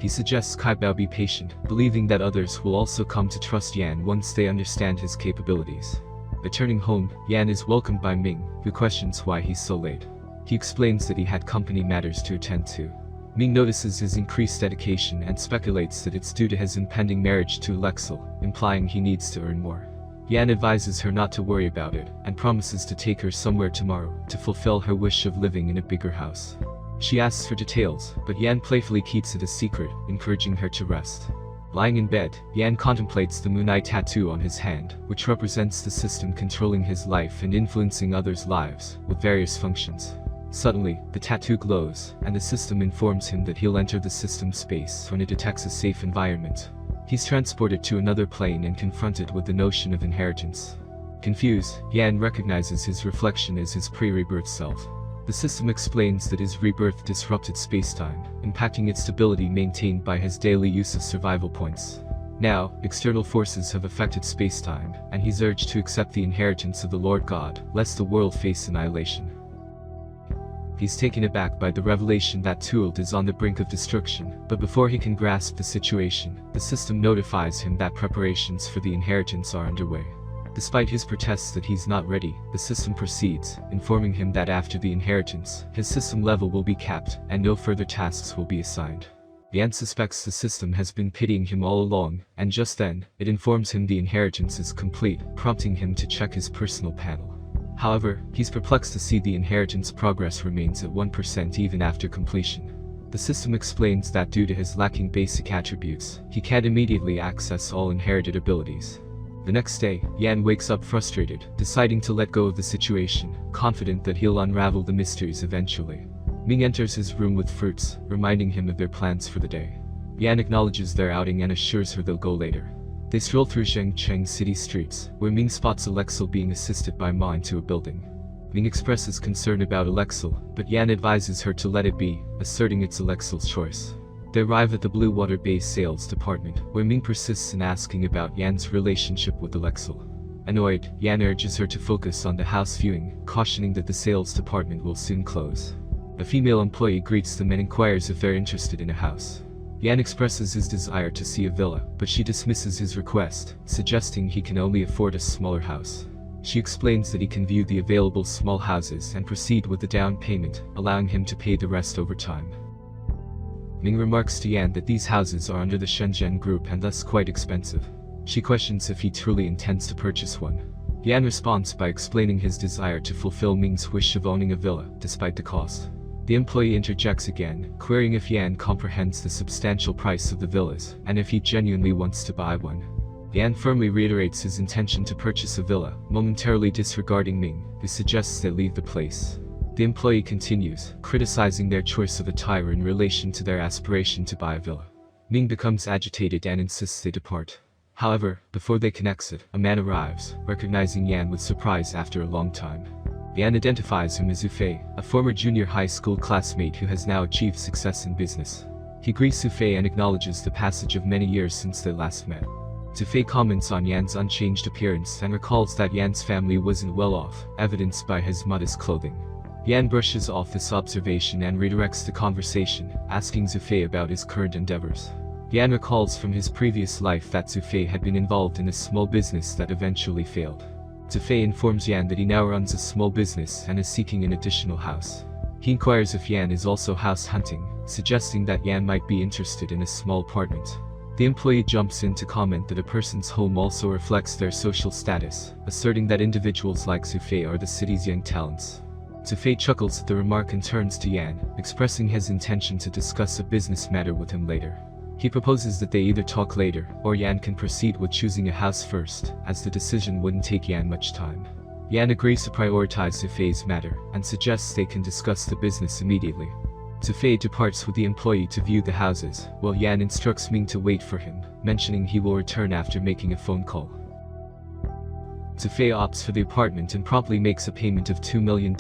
He suggests Kai Bao be patient, believing that others will also come to trust Yan once they understand his capabilities. Returning home, Yan is welcomed by Ming, who questions why he's so late. He explains that he had company matters to attend to. Ming notices his increased dedication and speculates that it's due to his impending marriage to Alexel, implying he needs to earn more. Yan advises her not to worry about it, and promises to take her somewhere tomorrow to fulfill her wish of living in a bigger house. She asks for details, but Yan playfully keeps it a secret, encouraging her to rest. Lying in bed, Yan contemplates the Moon Eye tattoo on his hand, which represents the system controlling his life and influencing others' lives, with various functions. Suddenly, the tattoo glows, and the system informs him that he'll enter the system space when it detects a safe environment. He's transported to another plane and confronted with the notion of inheritance. Confused, Yan recognizes his reflection as his pre-rebirth self. The system explains that his rebirth disrupted spacetime, impacting its stability maintained by his daily use of survival points. Now, external forces have affected spacetime, and he's urged to accept the inheritance of the Lord God, lest the world face annihilation. He's taken aback by the revelation that Tuald is on the brink of destruction, but before he can grasp the situation, the system notifies him that preparations for the inheritance are underway. Despite his protests that he's not ready, the system proceeds, informing him that after the inheritance, his system level will be capped, and no further tasks will be assigned. Yan suspects the system has been pitying him all along, and just then, it informs him the inheritance is complete, prompting him to check his personal panel. However, he's perplexed to see the inheritance progress remains at 1% even after completion. The system explains that due to his lacking basic attributes, he can't immediately access all inherited abilities. The next day, Yan wakes up frustrated, deciding to let go of the situation, confident that he'll unravel the mysteries eventually. Ming enters his room with fruits, reminding him of their plans for the day. Yan acknowledges their outing and assures her they'll go later. They stroll through Zhengcheng city streets, where Ming spots Alexel being assisted by Ma into a building. Ming expresses concern about Alexel, but Yan advises her to let it be, asserting it's Alexel's choice. They arrive at the Blue Water Bay's sales department, where Ming persists in asking about Yan's relationship with Alexel. Annoyed, Yan urges her to focus on the house viewing, cautioning that the sales department will soon close. A female employee greets them and inquires if they're interested in a house. Yan expresses his desire to see a villa, but she dismisses his request, suggesting he can only afford a smaller house. She explains that he can view the available small houses and proceed with the down payment, allowing him to pay the rest over time. Ming remarks to Yan that these houses are under the Shenzhen group and thus quite expensive. She questions if he truly intends to purchase one. Yan responds by explaining his desire to fulfill Ming's wish of owning a villa, despite the cost. The employee interjects again, querying if Yan comprehends the substantial price of the villas, and if he genuinely wants to buy one. Yan firmly reiterates his intention to purchase a villa, momentarily disregarding Ming, who suggests they leave the place. The employee continues, criticizing their choice of attire in relation to their aspiration to buy a villa. Ming becomes agitated and insists they depart. However, before they can exit, a man arrives, recognizing Yan with surprise after a long time. Yan identifies him as Zufei, a former junior high school classmate who has now achieved success in business. He greets Zufei and acknowledges the passage of many years since they last met. Zufei comments on Yan's unchanged appearance and recalls that Yan's family wasn't well off, evidenced by his modest clothing. Yan brushes off this observation and redirects the conversation, asking Zufei about his current endeavors. Yan recalls from his previous life that Zufei had been involved in a small business that eventually failed. Zufei informs Yan that he now runs a small business and is seeking an additional house. He inquires if Yan is also house hunting, suggesting that Yan might be interested in a small apartment. The employee jumps in to comment that a person's home also reflects their social status, asserting that individuals like Zufei are the city's young talents. Zufei chuckles at the remark and turns to Yan, expressing his intention to discuss a business matter with him later. He proposes that they either talk later, or Yan can proceed with choosing a house first, as the decision wouldn't take Yan much time. Yan agrees to prioritize Zufei's matter, and suggests they can discuss the business immediately. Zufei departs with the employee to view the houses, while Yan instructs Ming to wait for him, mentioning he will return after making a phone call. Zufei opts for the apartment and promptly makes a payment of $2 million,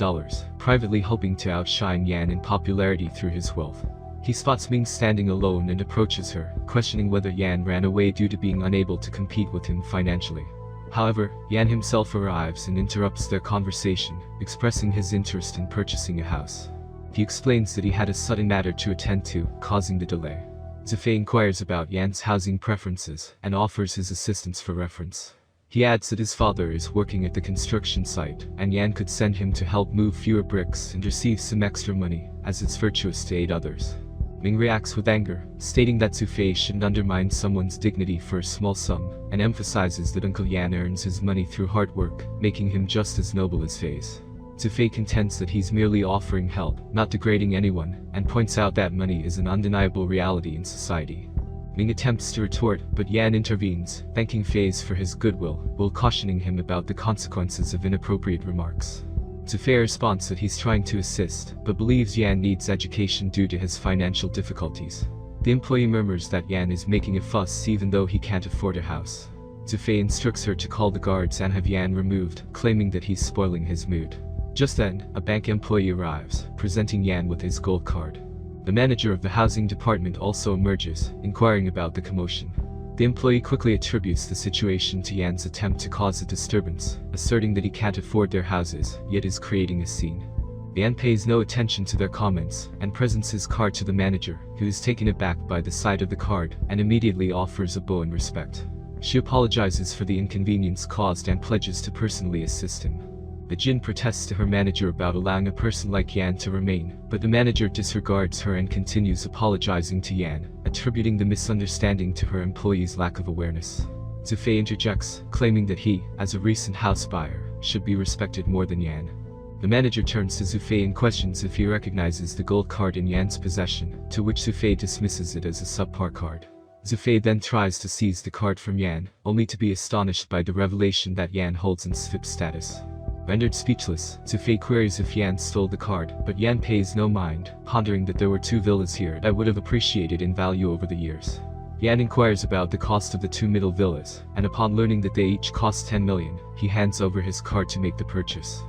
privately hoping to outshine Yan in popularity through his wealth. He spots Ming standing alone and approaches her, questioning whether Yan ran away due to being unable to compete with him financially. However, Yan himself arrives and interrupts their conversation, expressing his interest in purchasing a house. He explains that he had a sudden matter to attend to, causing the delay. Zufei inquires about Yan's housing preferences and offers his assistance for reference. He adds that his father is working at the construction site, and Yan could send him to help move fewer bricks and receive some extra money, as it's virtuous to aid others. Ming reacts with anger, stating that Zufei shouldn't undermine someone's dignity for a small sum, and emphasizes that Uncle Yan earns his money through hard work, making him just as noble as Fei's. Zufei contends that he's merely offering help, not degrading anyone, and points out that money is an undeniable reality in society. Ming attempts to retort, but Yan intervenes, thanking Fei's for his goodwill, while cautioning him about the consequences of inappropriate remarks. Zufei responds that he's trying to assist, but believes Yan needs education due to his financial difficulties. The employee murmurs that Yan is making a fuss even though he can't afford a house. Zufei instructs her to call the guards and have Yan removed, claiming that he's spoiling his mood. Just then, a bank employee arrives, presenting Yan with his gold card. The manager of the housing department also emerges, inquiring about the commotion. The employee quickly attributes the situation to Yan's attempt to cause a disturbance, asserting that he can't afford their houses, yet is creating a scene. Yan pays no attention to their comments, and presents his card to the manager, who is taken aback by the sight of the card, and immediately offers a bow in respect. She apologizes for the inconvenience caused and pledges to personally assist him. The Jin protests to her manager about allowing a person like Yan to remain, but the manager disregards her and continues apologizing to Yan, attributing the misunderstanding to her employee's lack of awareness. Zufei interjects, claiming that he, as a recent house buyer, should be respected more than Yan. The manager turns to Zufei and questions if he recognizes the gold card in Yan's possession, to which Zufei dismisses it as a subpar card. Zufei then tries to seize the card from Yan, only to be astonished by the revelation that Yan holds in SVIP status. Rendered speechless, Zufei queries if Yan stole the card, but Yan pays no mind, pondering that there were 2 villas here that would have appreciated in value over the years. Yan inquires about the cost of the 2 middle villas, and upon learning that they each cost 10 million, he hands over his card to make the purchase.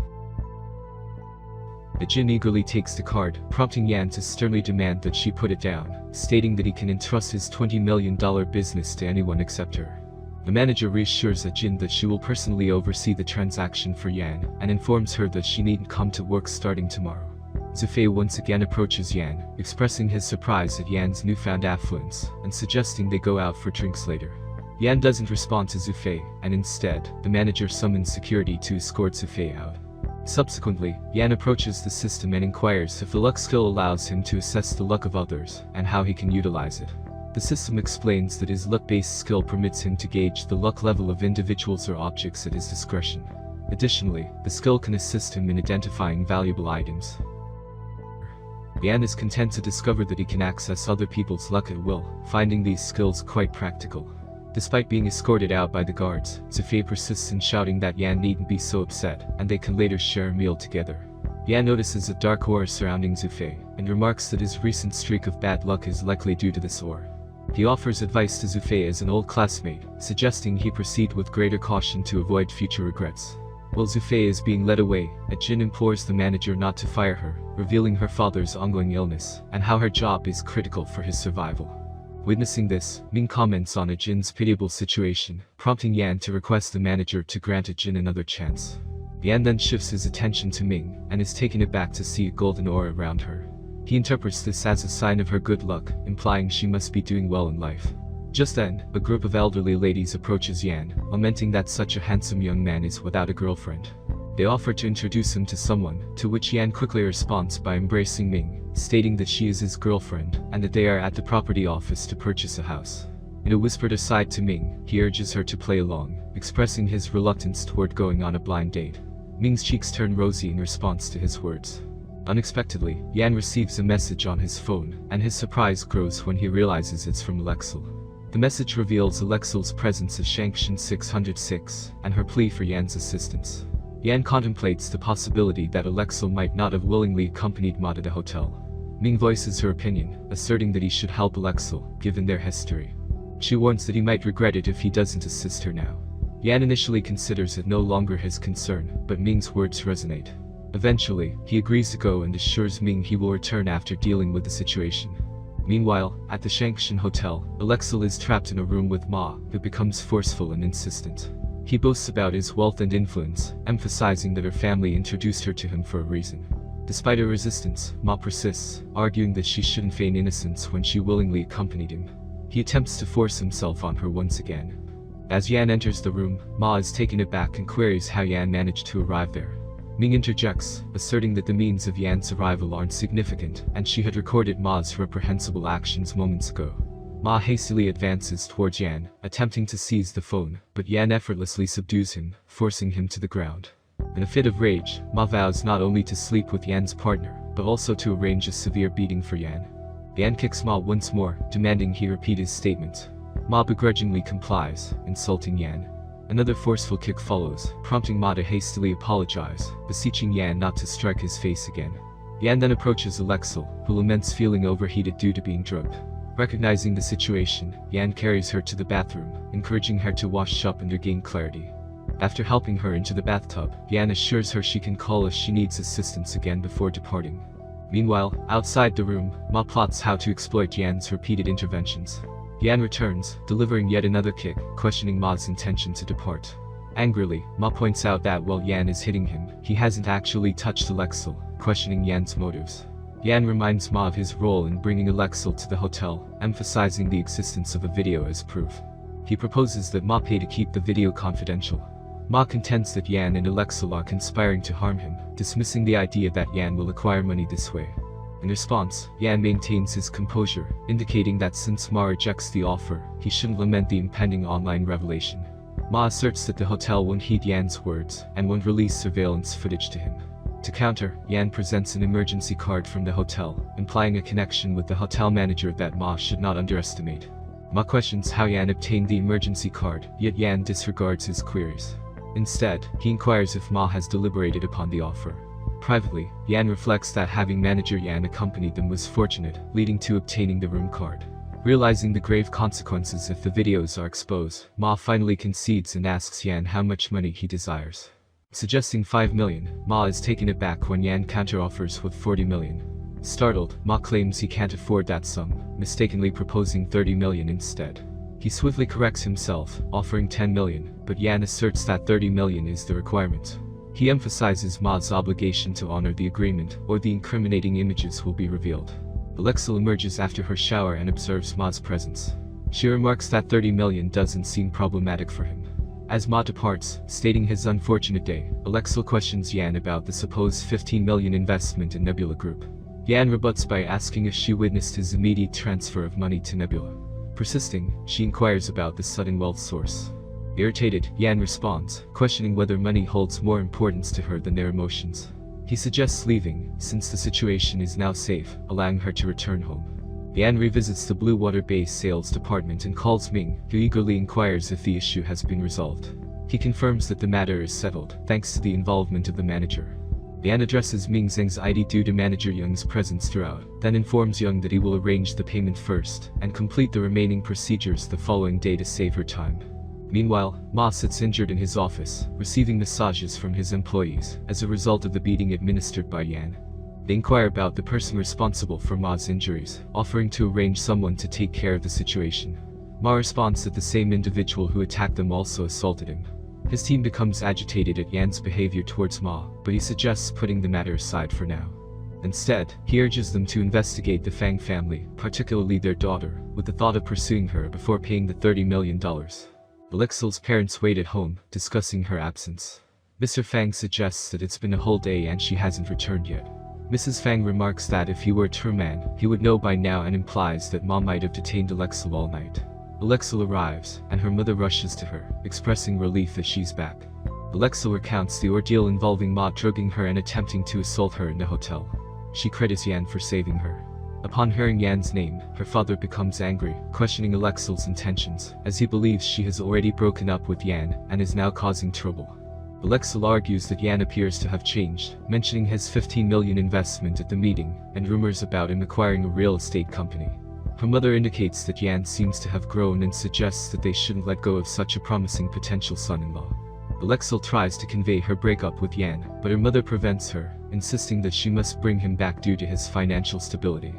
The Jin eagerly takes the card, prompting Yan to sternly demand that she put it down, stating that he can entrust his $20 million business to anyone except her. The manager reassures the Jin that she will personally oversee the transaction for Yan, and informs her that she needn't come to work starting tomorrow. Zufei once again approaches Yan, expressing his surprise at Yan's newfound affluence, and suggesting they go out for drinks later. Yan doesn't respond to Zufei, and instead, the manager summons security to escort Zufei out. Subsequently, Yan approaches the system and inquires if the luck skill allows him to assess the luck of others, and how he can utilize it. The system explains that his luck-based skill permits him to gauge the luck level of individuals or objects at his discretion. Additionally, the skill can assist him in identifying valuable items. Yan is content to discover that he can access other people's luck at will, finding these skills quite practical. Despite being escorted out by the guards, Zufei persists in shouting that Yan needn't be so upset, and they can later share a meal together. Yan notices a dark aura surrounding Zufei, and remarks that his recent streak of bad luck is likely due to this aura. He offers advice to Zufei as an old classmate, suggesting he proceed with greater caution to avoid future regrets. While Zufei is being led away, Jin implores the manager not to fire her, revealing her father's ongoing illness, and how her job is critical for his survival. Witnessing this, Ming comments on Jin's pitiable situation, prompting Yan to request the manager to grant Jin another chance. Yan then shifts his attention to Ming, and is taken aback to see a golden aura around her. He interprets this as a sign of her good luck, implying she must be doing well in life. Just then, a group of elderly ladies approaches Yan, lamenting that such a handsome young man is without a girlfriend. They offer to introduce him to someone, to which Yan quickly responds by embracing Ming, stating that she is his girlfriend, and that they are at the property office to purchase a house. In a whispered aside to Ming, he urges her to play along, expressing his reluctance toward going on a blind date. Ming's cheeks turn rosy in response to his words. Unexpectedly, Yan receives a message on his phone, and his surprise grows when he realizes it's from Alexel. The message reveals Alexel's presence of Shangshan 606, and her plea for Yan's assistance. Yan contemplates the possibility that Alexel might not have willingly accompanied Ma to the hotel. Ming voices her opinion, asserting that he should help Alexel, given their history. She warns that he might regret it if he doesn't assist her now. Yan initially considers it no longer his concern, but Ming's words resonate. Eventually, he agrees to go and assures Ming he will return after dealing with the situation. Meanwhile, at the Shangshan Hotel, Alexel is trapped in a room with Ma, who becomes forceful and insistent. He boasts about his wealth and influence, emphasizing that her family introduced her to him for a reason. Despite her resistance, Ma persists, arguing that she shouldn't feign innocence when she willingly accompanied him. He attempts to force himself on her once again. As Yan enters the room, Ma is taken aback and queries how Yan managed to arrive there. Ming interjects, asserting that the means of Yan's arrival aren't significant, and she had recorded Ma's reprehensible actions moments ago. Ma hastily advances towards Yan, attempting to seize the phone, but Yan effortlessly subdues him, forcing him to the ground. In a fit of rage, Ma vows not only to sleep with Yan's partner, but also to arrange a severe beating for Yan. Yan kicks Ma once more, demanding he repeat his statement. Ma begrudgingly complies, insulting Yan. Another forceful kick follows, prompting Ma to hastily apologize, beseeching Yan not to strike his face again. Yan then approaches Alexel, who laments feeling overheated due to being drugged. Recognizing the situation, Yan carries her to the bathroom, encouraging her to wash up and regain clarity. After helping her into the bathtub, Yan assures her she can call if she needs assistance again before departing. Meanwhile, outside the room, Ma plots how to exploit Yan's repeated interventions. Yan returns, delivering yet another kick, questioning Ma's intention to depart. Angrily, Ma points out that while Yan is hitting him, he hasn't actually touched Alexel, questioning Yan's motives. Yan reminds Ma of his role in bringing Alexel to the hotel, emphasizing the existence of a video as proof. He proposes that Ma pay to keep the video confidential. Ma contends that Yan and Alexel are conspiring to harm him, dismissing the idea that Yan will acquire money this way. In response, Yan maintains his composure, indicating that since Ma rejects the offer, he shouldn't lament the impending online revelation. Ma asserts that the hotel won't heed Yan's words, and won't release surveillance footage to him. To counter, Yan presents an emergency card from the hotel, implying a connection with the hotel manager that Ma should not underestimate. Ma questions how Yan obtained the emergency card, yet Yan disregards his queries. Instead, he inquires if Ma has deliberated upon the offer. Privately, Yan reflects that having manager Yan accompanied them was fortunate, leading to obtaining the room card. Realizing the grave consequences if the videos are exposed, Ma finally concedes and asks Yan how much money he desires. Suggesting 5 million, Ma is taken aback when Yan counteroffers with 40 million. Startled, Ma claims he can't afford that sum, mistakenly proposing 30 million instead. He swiftly corrects himself, offering 10 million, but Yan asserts that 30 million is the requirement. He emphasizes Ma's obligation to honor the agreement, or the incriminating images will be revealed. Alexel emerges after her shower and observes Ma's presence. She remarks that 30 million doesn't seem problematic for him. As Ma departs, stating his unfortunate day, Alexel questions Yan about the supposed 15 million investment in Nebula Group. Yan rebuts by asking if she witnessed his immediate transfer of money to Nebula. Persisting, she inquires about the sudden wealth source. Irritated, Yan responds, questioning whether money holds more importance to her than their emotions. He suggests leaving, since the situation is now safe, allowing her to return home. Yan revisits the Blue Water Base sales department and calls Ming, who eagerly inquires if the issue has been resolved. He confirms that the matter is settled, thanks to the involvement of the manager. Yan addresses Ming's anxiety due to manager Young's presence throughout, then informs Young that he will arrange the payment first, and complete the remaining procedures the following day to save her time. Meanwhile, Ma sits injured in his office, receiving massages from his employees, as a result of the beating administered by Yan. They inquire about the person responsible for Ma's injuries, offering to arrange someone to take care of the situation. Ma responds that the same individual who attacked them also assaulted him. His team becomes agitated at Yan's behavior towards Ma, but he suggests putting the matter aside for now. Instead, he urges them to investigate the Fang family, particularly their daughter, with the thought of pursuing her before paying the $30 million. Alexel's parents wait at home, discussing her absence. Mr. Fang suggests that it's been a whole day and she hasn't returned yet. Mrs. Fang remarks that if he were a true man, he would know by now, and implies that Ma might have detained Alexel all night. Alexel arrives, and her mother rushes to her, expressing relief that she's back. Alexel recounts the ordeal involving Ma drugging her and attempting to assault her in the hotel. She credits Yan for saving her. Upon hearing Yan's name, her father becomes angry, questioning Alexel's intentions, as he believes she has already broken up with Yan and is now causing trouble. Alexel argues that Yan appears to have changed, mentioning his $15 million investment at the meeting, and rumors about him acquiring a real estate company. Her mother indicates that Yan seems to have grown and suggests that they shouldn't let go of such a promising potential son-in-law. Alexel tries to convey her breakup with Yan, but her mother prevents her, insisting that she must bring him back due to his financial stability.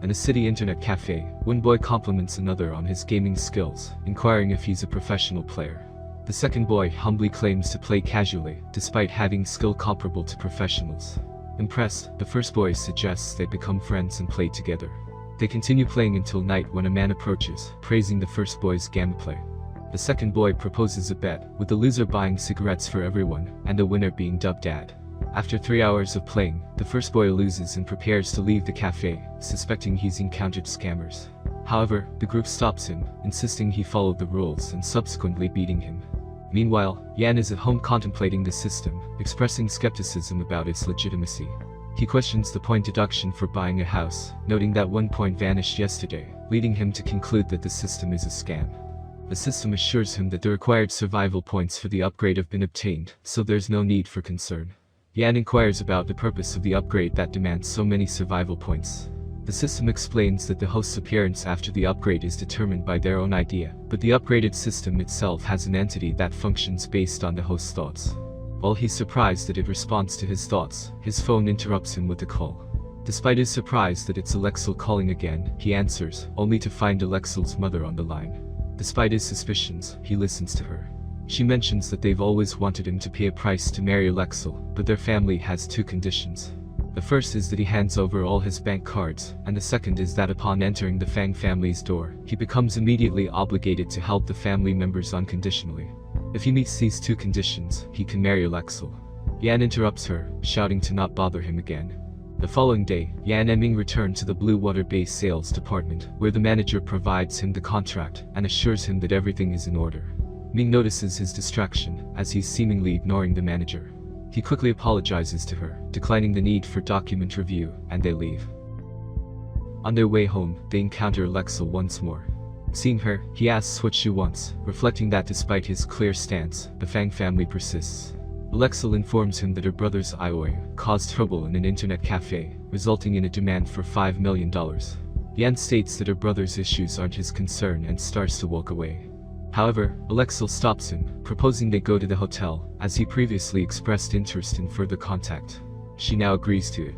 In a city internet cafe, one boy compliments another on his gaming skills, inquiring if he's a professional player. The second boy humbly claims to play casually, despite having skill comparable to professionals. Impressed, the first boy suggests they become friends and play together. They continue playing until night when a man approaches, praising the first boy's gameplay. The second boy proposes a bet, with the loser buying cigarettes for everyone, and the winner being dubbed Dad. After 3 hours of playing, the first boy loses and prepares to leave the cafe, suspecting he's encountered scammers. However, the group stops him, insisting he followed the rules and subsequently beating him. Meanwhile, Yan is at home contemplating the system, expressing skepticism about its legitimacy. He questions the point deduction for buying a house, noting that one point vanished yesterday, leading him to conclude that the system is a scam. The system assures him that the required survival points for the upgrade have been obtained, so there's no need for concern. Yan inquires about the purpose of the upgrade that demands so many survival points. The system explains that the host's appearance after the upgrade is determined by their own idea, but the upgraded system itself has an entity that functions based on the host's thoughts. While he's surprised that it responds to his thoughts, his phone interrupts him with a call. Despite his surprise that it's Alexel calling again, he answers, only to find Alexel's mother on the line. Despite his suspicions, he listens to her. She mentions that they've always wanted him to pay a price to marry Alexel, but their family has 2 conditions. The first is that he hands over all his bank cards, and the second is that upon entering the Fang family's door, he becomes immediately obligated to help the family members unconditionally. If he meets these 2 conditions, he can marry Alexel. Yan interrupts her, shouting to not bother him again. The following day, Yan and Ming return to the Blue Water Base sales department, where the manager provides him the contract and assures him that everything is in order. Ming notices his distraction, as he's seemingly ignoring the manager. He quickly apologizes to her, declining the need for document review, and they leave. On their way home, they encounter Alexel once more. Seeing her, he asks what she wants, reflecting that despite his clear stance, the Fang family persists. Alexel informs him that her brother's IOA caused trouble in an internet cafe, resulting in a demand for $5 million. Yan states that her brother's issues aren't his concern and starts to walk away. However, Alexel stops him, proposing they go to the hotel, as he previously expressed interest in further contact. She now agrees to it.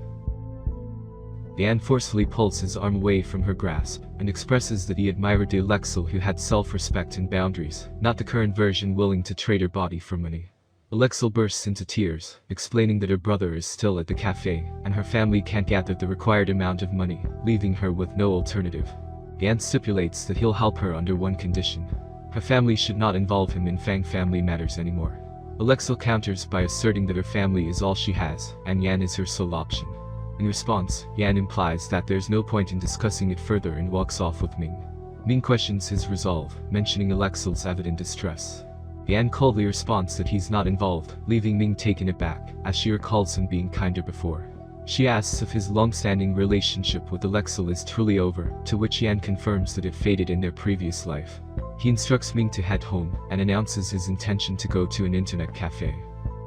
Yan forcefully pulls his arm away from her grasp, and expresses that he admired the Alexel who had self-respect and boundaries, not the current version willing to trade her body for money. Alexel bursts into tears, explaining that her brother is still at the cafe, and her family can't gather the required amount of money, leaving her with no alternative. Yan stipulates that he'll help her under one condition. Her family should not involve him in Fang family matters anymore. Alexel counters by asserting that her family is all she has, and Yan is her sole option. In response, Yan implies that there's no point in discussing it further and walks off with Ming. Ming questions his resolve, mentioning Alexel's evident distress. Yan coldly responds that he's not involved, leaving Ming taken aback, as she recalls him being kinder before. She asks if his long-standing relationship with Alexel is truly over, to which Yan confirms that it faded in their previous life. He instructs Ming to head home, and announces his intention to go to an internet cafe.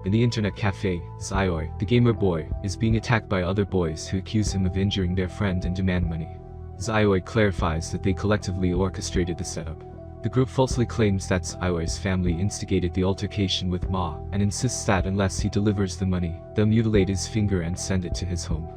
In the internet cafe, Xiaoi, the gamer boy, is being attacked by other boys who accuse him of injuring their friend and demand money. Xiaoi clarifies that they collectively orchestrated the setup. The group falsely claims that Xiaoi's family instigated the altercation with Ma, and insists that unless he delivers the money, they'll mutilate his finger and send it to his home.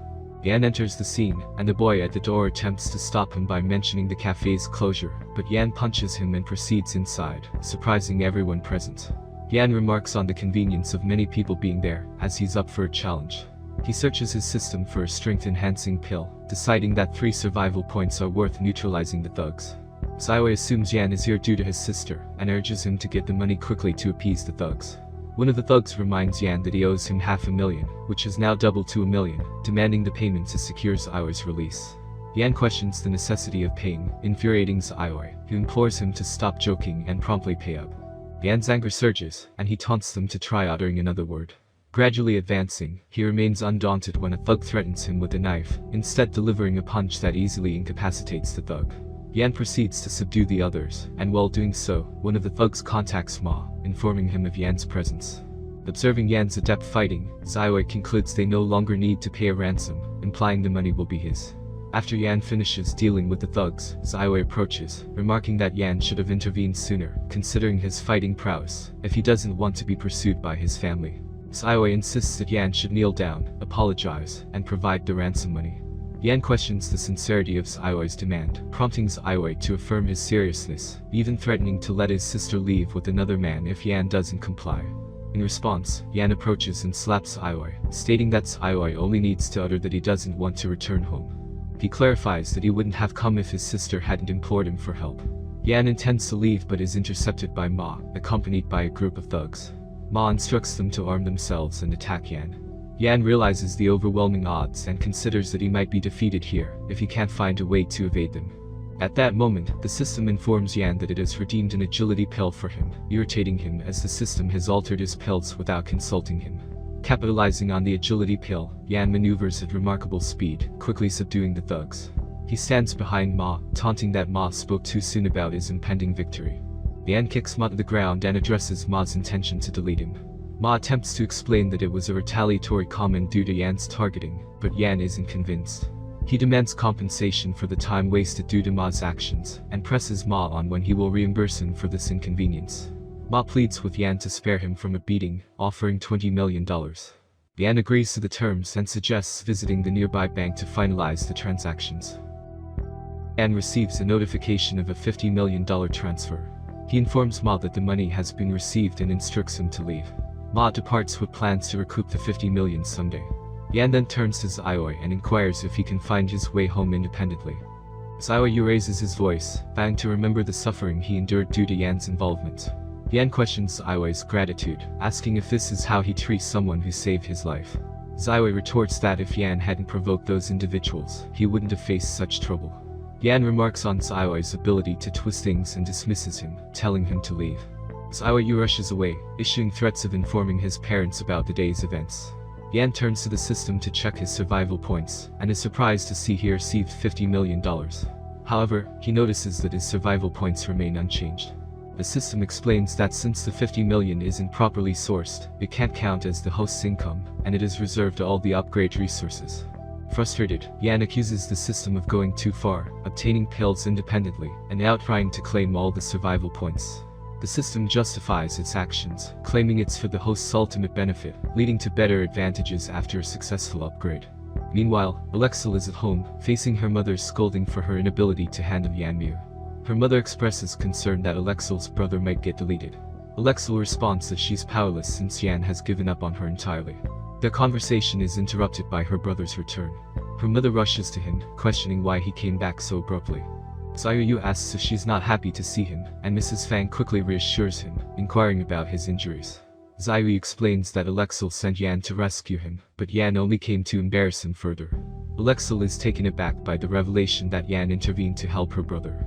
Yan enters the scene, and the boy at the door attempts to stop him by mentioning the cafe's closure, but Yan punches him and proceeds inside, surprising everyone present. Yan remarks on the convenience of many people being there, as he's up for a challenge. He searches his system for a strength-enhancing pill, deciding that 3 survival points are worth neutralizing the thugs. Xiaoi assumes Yan is here due to his sister, and urges him to get the money quickly to appease the thugs. One of the thugs reminds Yan that he owes him $500,000, which has now doubled to $1 million, demanding the payment to secure Xiaoi's release. Yan questions the necessity of paying, infuriating Xiaoi, who implores him to stop joking and promptly pay up. Yan's anger surges, and he taunts them to try uttering another word. Gradually advancing, he remains undaunted when a thug threatens him with a knife, instead delivering a punch that easily incapacitates the thug. Yan proceeds to subdue the others, and while doing so, one of the thugs contacts Ma, informing him of Yan's presence. Observing Yan's adept fighting, Xiaoi concludes they no longer need to pay a ransom, implying the money will be his. After Yan finishes dealing with the thugs, Xiaoi approaches, remarking that Yan should have intervened sooner, considering his fighting prowess, if he doesn't want to be pursued by his family. Xiaoi insists that Yan should kneel down, apologize, and provide the ransom money. Yan questions the sincerity of Xiaoi's demand, prompting Xiaoi to affirm his seriousness, even threatening to let his sister leave with another man if Yan doesn't comply. In response, Yan approaches and slaps Xiaoi, stating that Xiaoi only needs to utter that he doesn't want to return home. He clarifies that he wouldn't have come if his sister hadn't implored him for help. Yan intends to leave but is intercepted by Ma, accompanied by a group of thugs. Ma instructs them to arm themselves and attack Yan. Yan realizes the overwhelming odds and considers that he might be defeated here, if he can't find a way to evade them. At that moment, the system informs Yan that it has redeemed an agility pill for him, irritating him as the system has altered his pills without consulting him. Capitalizing on the agility pill, Yan maneuvers at remarkable speed, quickly subduing the thugs. He stands behind Ma, taunting that Ma spoke too soon about his impending victory. Yan kicks Ma to the ground and addresses Ma's intention to delete him. Ma attempts to explain that it was a retaliatory comment due to Yan's targeting, but Yan isn't convinced. He demands compensation for the time wasted due to Ma's actions, and presses Ma on when he will reimburse him for this inconvenience. Ma pleads with Yan to spare him from a beating, offering $20 million. Yan agrees to the terms and suggests visiting the nearby bank to finalize the transactions. Yan receives a notification of a $50 million transfer. He informs Ma that the money has been received and instructs him to leave. Ma departs with plans to recoup the $50 million someday. Yan then turns to Xiaoi and inquires if he can find his way home independently. Xiaoi raises his voice, vowing to remember the suffering he endured due to Yan's involvement. Yan questions Xiaoi's gratitude, asking if this is how he treats someone who saved his life. Xiaoi retorts that if Yan hadn't provoked those individuals, he wouldn't have faced such trouble. Yan remarks on Xiaoi's ability to twist things and dismisses him, telling him to leave. Xiaoi rushes away, issuing threats of informing his parents about the day's events. Yan turns to the system to check his survival points, and is surprised to see he received $50 million. However, he notices that his survival points remain unchanged. The system explains that since the $50 million isn't properly sourced, it can't count as the host's income, and it is reserved to all the upgrade resources. Frustrated, Yan accuses the system of going too far, obtaining pills independently, and now trying to claim all the survival points. The system justifies its actions, claiming it's for the host's ultimate benefit, leading to better advantages after a successful upgrade. Meanwhile, Alexel is at home, facing her mother's scolding for her inability to handle Yanmu. Her mother expresses concern that Alexel's brother might get deleted. Alexel responds that she's powerless since Yan has given up on her entirely. Their conversation is interrupted by her brother's return. Her mother rushes to him, questioning why he came back so abruptly. Xiaoyu asks if she's not happy to see him, and Mrs. Fang quickly reassures him, inquiring about his injuries. Xiaoyu explains that Alexel sent Yan to rescue him, but Yan only came to embarrass him further. Alexel is taken aback by the revelation that Yan intervened to help her brother.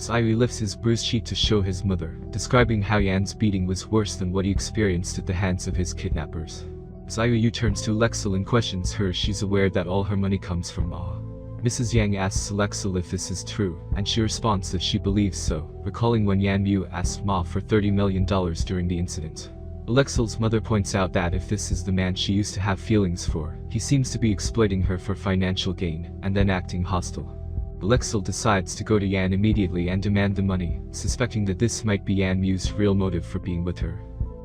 Zayu lifts his bruised cheek to show his mother, describing how Yan's beating was worse than what he experienced at the hands of his kidnappers. Zayu turns to Alexel and questions her. She's aware that all her money comes from Ma. Mrs. Yang asks Alexel if this is true, and she responds that she believes so, recalling when Yan Mu asked Ma for $30 million during the incident. Alexel's mother points out that if this is the man she used to have feelings for, he seems to be exploiting her for financial gain, and then acting hostile. Alexel decides to go to Yan immediately and demand the money, suspecting that this might be Yan Mu's real motive for being with her.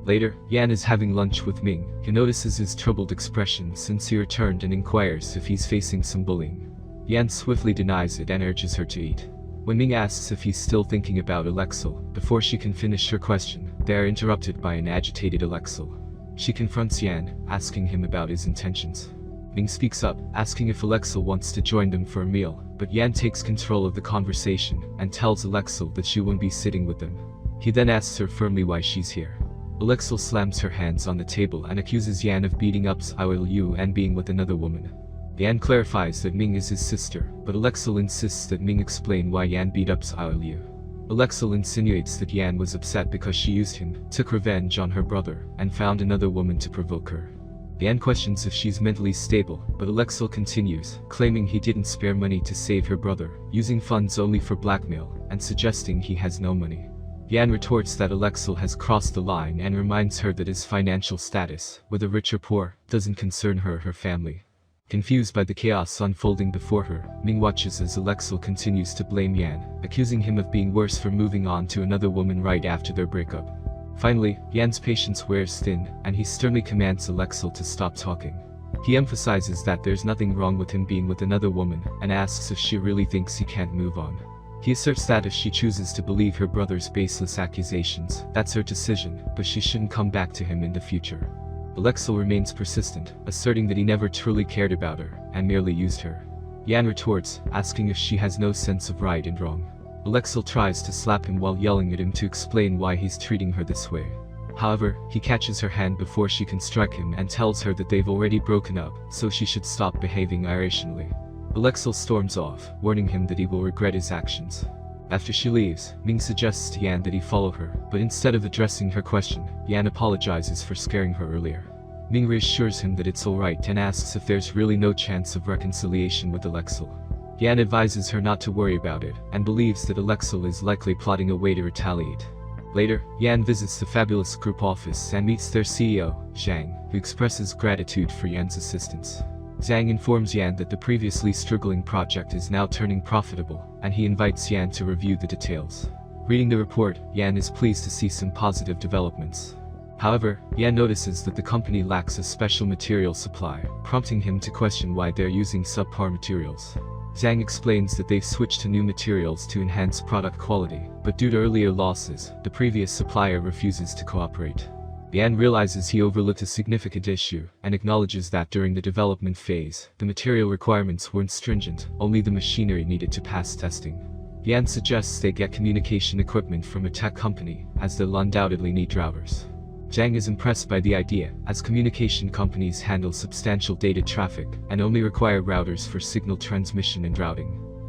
Later, Yan is having lunch with Ming. He notices his troubled expression since he returned and inquires if he's facing some bullying. Yan swiftly denies it and urges her to eat. When Ming asks if he's still thinking about Alexel, before she can finish her question, they are interrupted by an agitated Alexel. She confronts Yan, asking him about his intentions. Ming speaks up, asking if Alexel wants to join them for a meal, but Yan takes control of the conversation and tells Alexel that she won't be sitting with them. He then asks her firmly why she's here. Alexel slams her hands on the table and accuses Yan of beating up Xiaolu and being with another woman. Yan clarifies that Ming is his sister, but Alexel insists that Ming explain why Yan beat up Xiaolu. Alexel insinuates that Yan was upset because she used him, took revenge on her brother, and found another woman to provoke her. Yan questions if she's mentally stable, but Alexel continues, claiming he didn't spare money to save her brother, using funds only for blackmail, and suggesting he has no money. Yan retorts that Alexel has crossed the line and reminds her that his financial status, whether rich or poor, doesn't concern her or her family. Confused by the chaos unfolding before her, Ming watches as Alexel continues to blame Yan, accusing him of being worse for moving on to another woman right after their breakup. Finally, Yan's patience wears thin, and he sternly commands Alexel to stop talking. He emphasizes that there's nothing wrong with him being with another woman, and asks if she really thinks he can't move on. He asserts that if she chooses to believe her brother's baseless accusations, that's her decision, but she shouldn't come back to him in the future. Alexel remains persistent, asserting that he never truly cared about her, and merely used her. Yan retorts, asking if she has no sense of right and wrong. Alexel tries to slap him while yelling at him to explain why he's treating her this way. However, he catches her hand before she can strike him and tells her that they've already broken up, so she should stop behaving irrationally. Alexel storms off, warning him that he will regret his actions. After she leaves, Ming suggests to Yan that he follow her, but instead of addressing her question, Yan apologizes for scaring her earlier. Ming reassures him that it's alright and asks if there's really no chance of reconciliation with Alexel. Yan advises her not to worry about it, and believes that Alexel is likely plotting a way to retaliate. Later, Yan visits the Fabulous Group office and meets their CEO, Zhang, who expresses gratitude for Yan's assistance. Zhang informs Yan that the previously struggling project is now turning profitable, and he invites Yan to review the details. Reading the report, Yan is pleased to see some positive developments. However, Yan notices that the company lacks a special material supply, prompting him to question why they're using subpar materials. Zhang explains that they've switched to new materials to enhance product quality, but due to earlier losses, the previous supplier refuses to cooperate. Yan realizes he overlooked a significant issue, and acknowledges that during the development phase, the material requirements weren't stringent, only the machinery needed to pass testing. Yan suggests they get communication equipment from a tech company, as they'll undoubtedly need routers. Zhang is impressed by the idea, as communication companies handle substantial data traffic, and only require routers for signal transmission and routing.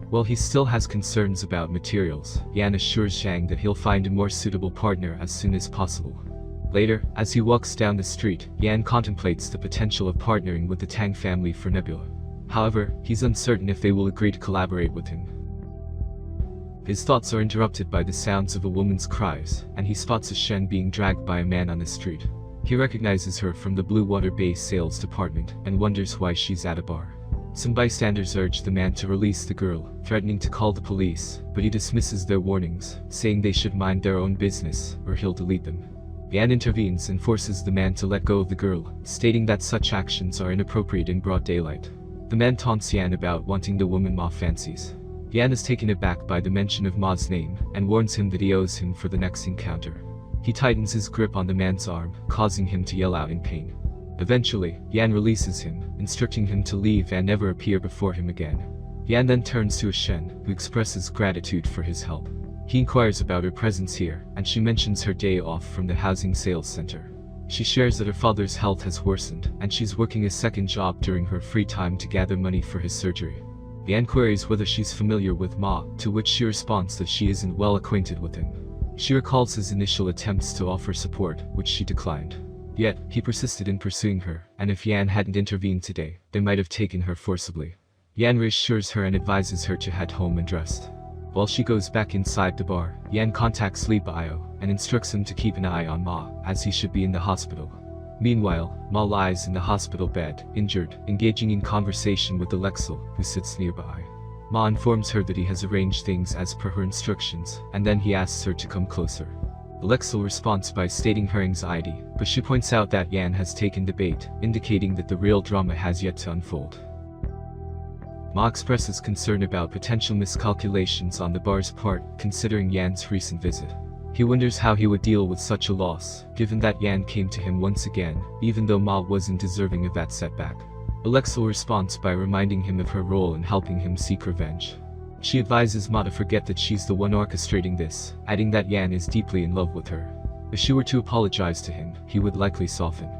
While he still has concerns about materials, Yan assures Zhang that he'll find a more suitable partner as soon as possible. Later, as he walks down the street, Yan contemplates the potential of partnering with the Tang family for Nebula. However, he's uncertain if they will agree to collaborate with him. His thoughts are interrupted by the sounds of a woman's cries, and he spots a Shen being dragged by a man on the street. He recognizes her from the Blue Water Bay sales department, and wonders why she's at a bar. Some bystanders urge the man to release the girl, threatening to call the police, but he dismisses their warnings, saying they should mind their own business, or he'll delete them. Yan intervenes and forces the man to let go of the girl, stating that such actions are inappropriate in broad daylight. The man taunts Yan about wanting the woman Ma fancies. Yan is taken aback by the mention of Ma's name, and warns him that he owes him for the next encounter. He tightens his grip on the man's arm, causing him to yell out in pain. Eventually, Yan releases him, instructing him to leave and never appear before him again. Yan then turns to a Shen, who expresses gratitude for his help. He inquires about her presence here, and she mentions her day off from the housing sales center. She shares that her father's health has worsened, and she's working a second job during her free time to gather money for his surgery. Yan queries whether she's familiar with Ma, to which she responds that she isn't well acquainted with him. She recalls his initial attempts to offer support, which she declined. Yet, he persisted in pursuing her, and if Yan hadn't intervened today, they might have taken her forcibly. Yan reassures her and advises her to head home and rest. While she goes back inside the bar, Yan contacts Lee Bio and instructs him to keep an eye on Ma, as he should be in the hospital. Meanwhile, Ma lies in the hospital bed, injured, engaging in conversation with Alexel, who sits nearby. Ma informs her that he has arranged things as per her instructions, and then he asks her to come closer. Alexel responds by stating her anxiety, but she points out that Yan has taken the bait, indicating that the real drama has yet to unfold. Ma expresses concern about potential miscalculations on the bar's part, considering Yan's recent visit. He wonders how he would deal with such a loss, given that Yan came to him once again, even though Ma wasn't deserving of that setback. Alexel responds by reminding him of her role in helping him seek revenge. She advises Ma to forget that she's the one orchestrating this, adding that Yan is deeply in love with her. If she were to apologize to him, he would likely soften.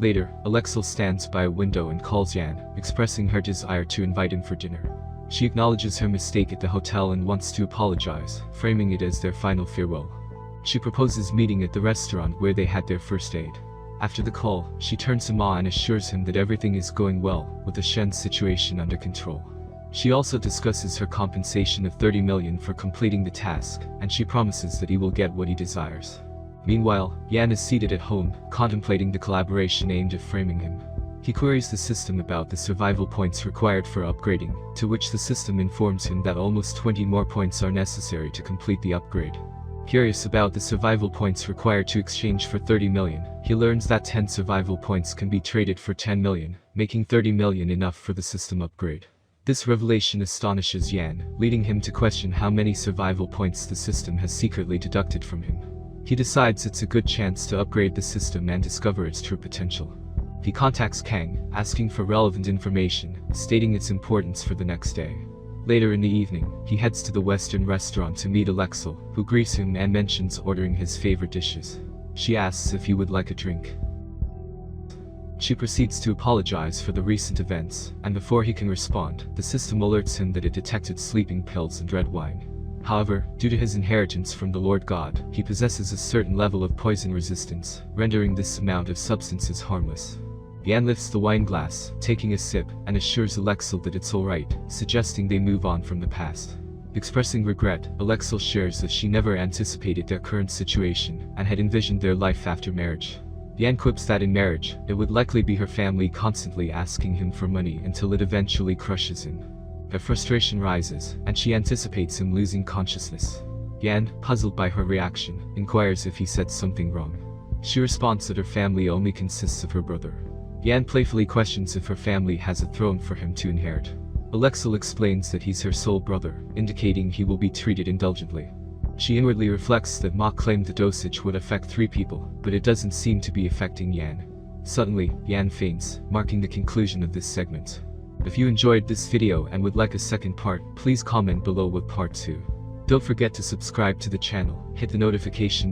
Later, Alexel stands by a window and calls Yan, expressing her desire to invite him for dinner. She acknowledges her mistake at the hotel and wants to apologize, framing it as their final farewell. She proposes meeting at the restaurant where they had their first date. After the call, she turns to Ma and assures him that everything is going well, with the Shen's situation under control. She also discusses her compensation of 30 million for completing the task, and she promises that he will get what he desires. Meanwhile, Yan is seated at home, contemplating the collaboration aimed at framing him. He queries the system about the survival points required for upgrading, to which the system informs him that almost 20 more points are necessary to complete the upgrade. Curious about the survival points required to exchange for 30 million, he learns that 10 survival points can be traded for 10 million, making 30 million enough for the system upgrade. This revelation astonishes Yan, leading him to question how many survival points the system has secretly deducted from him. He decides it's a good chance to upgrade the system and discover its true potential. He contacts Kang, asking for relevant information, stating its importance for the next day. Later in the evening, he heads to the Western restaurant to meet Alexel, who greets him and mentions ordering his favorite dishes. She asks if he would like a drink. She proceeds to apologize for the recent events, and before he can respond, the system alerts him that it detected sleeping pills and red wine. However, due to his inheritance from the Lord God, he possesses a certain level of poison resistance, rendering this amount of substances harmless. Yan lifts the wine glass, taking a sip, and assures Alexel that it's alright, suggesting they move on from the past. Expressing regret, Alexel shares that she never anticipated their current situation, and had envisioned their life after marriage. Yan quips that in marriage, it would likely be her family constantly asking him for money until it eventually crushes him. Her frustration rises, and she anticipates him losing consciousness. Yan, puzzled by her reaction, inquires if he said something wrong. She responds that her family only consists of her brother. Yan playfully questions if her family has a throne for him to inherit. Alexel explains that he's her sole brother, indicating he will be treated indulgently. She inwardly reflects that Ma claimed the dosage would affect 3 people, but it doesn't seem to be affecting Yan. Suddenly, Yan faints, marking the conclusion of this segment. If you enjoyed this video and would like a second part, please comment below with part 2. Don't forget to subscribe to the channel, hit the notification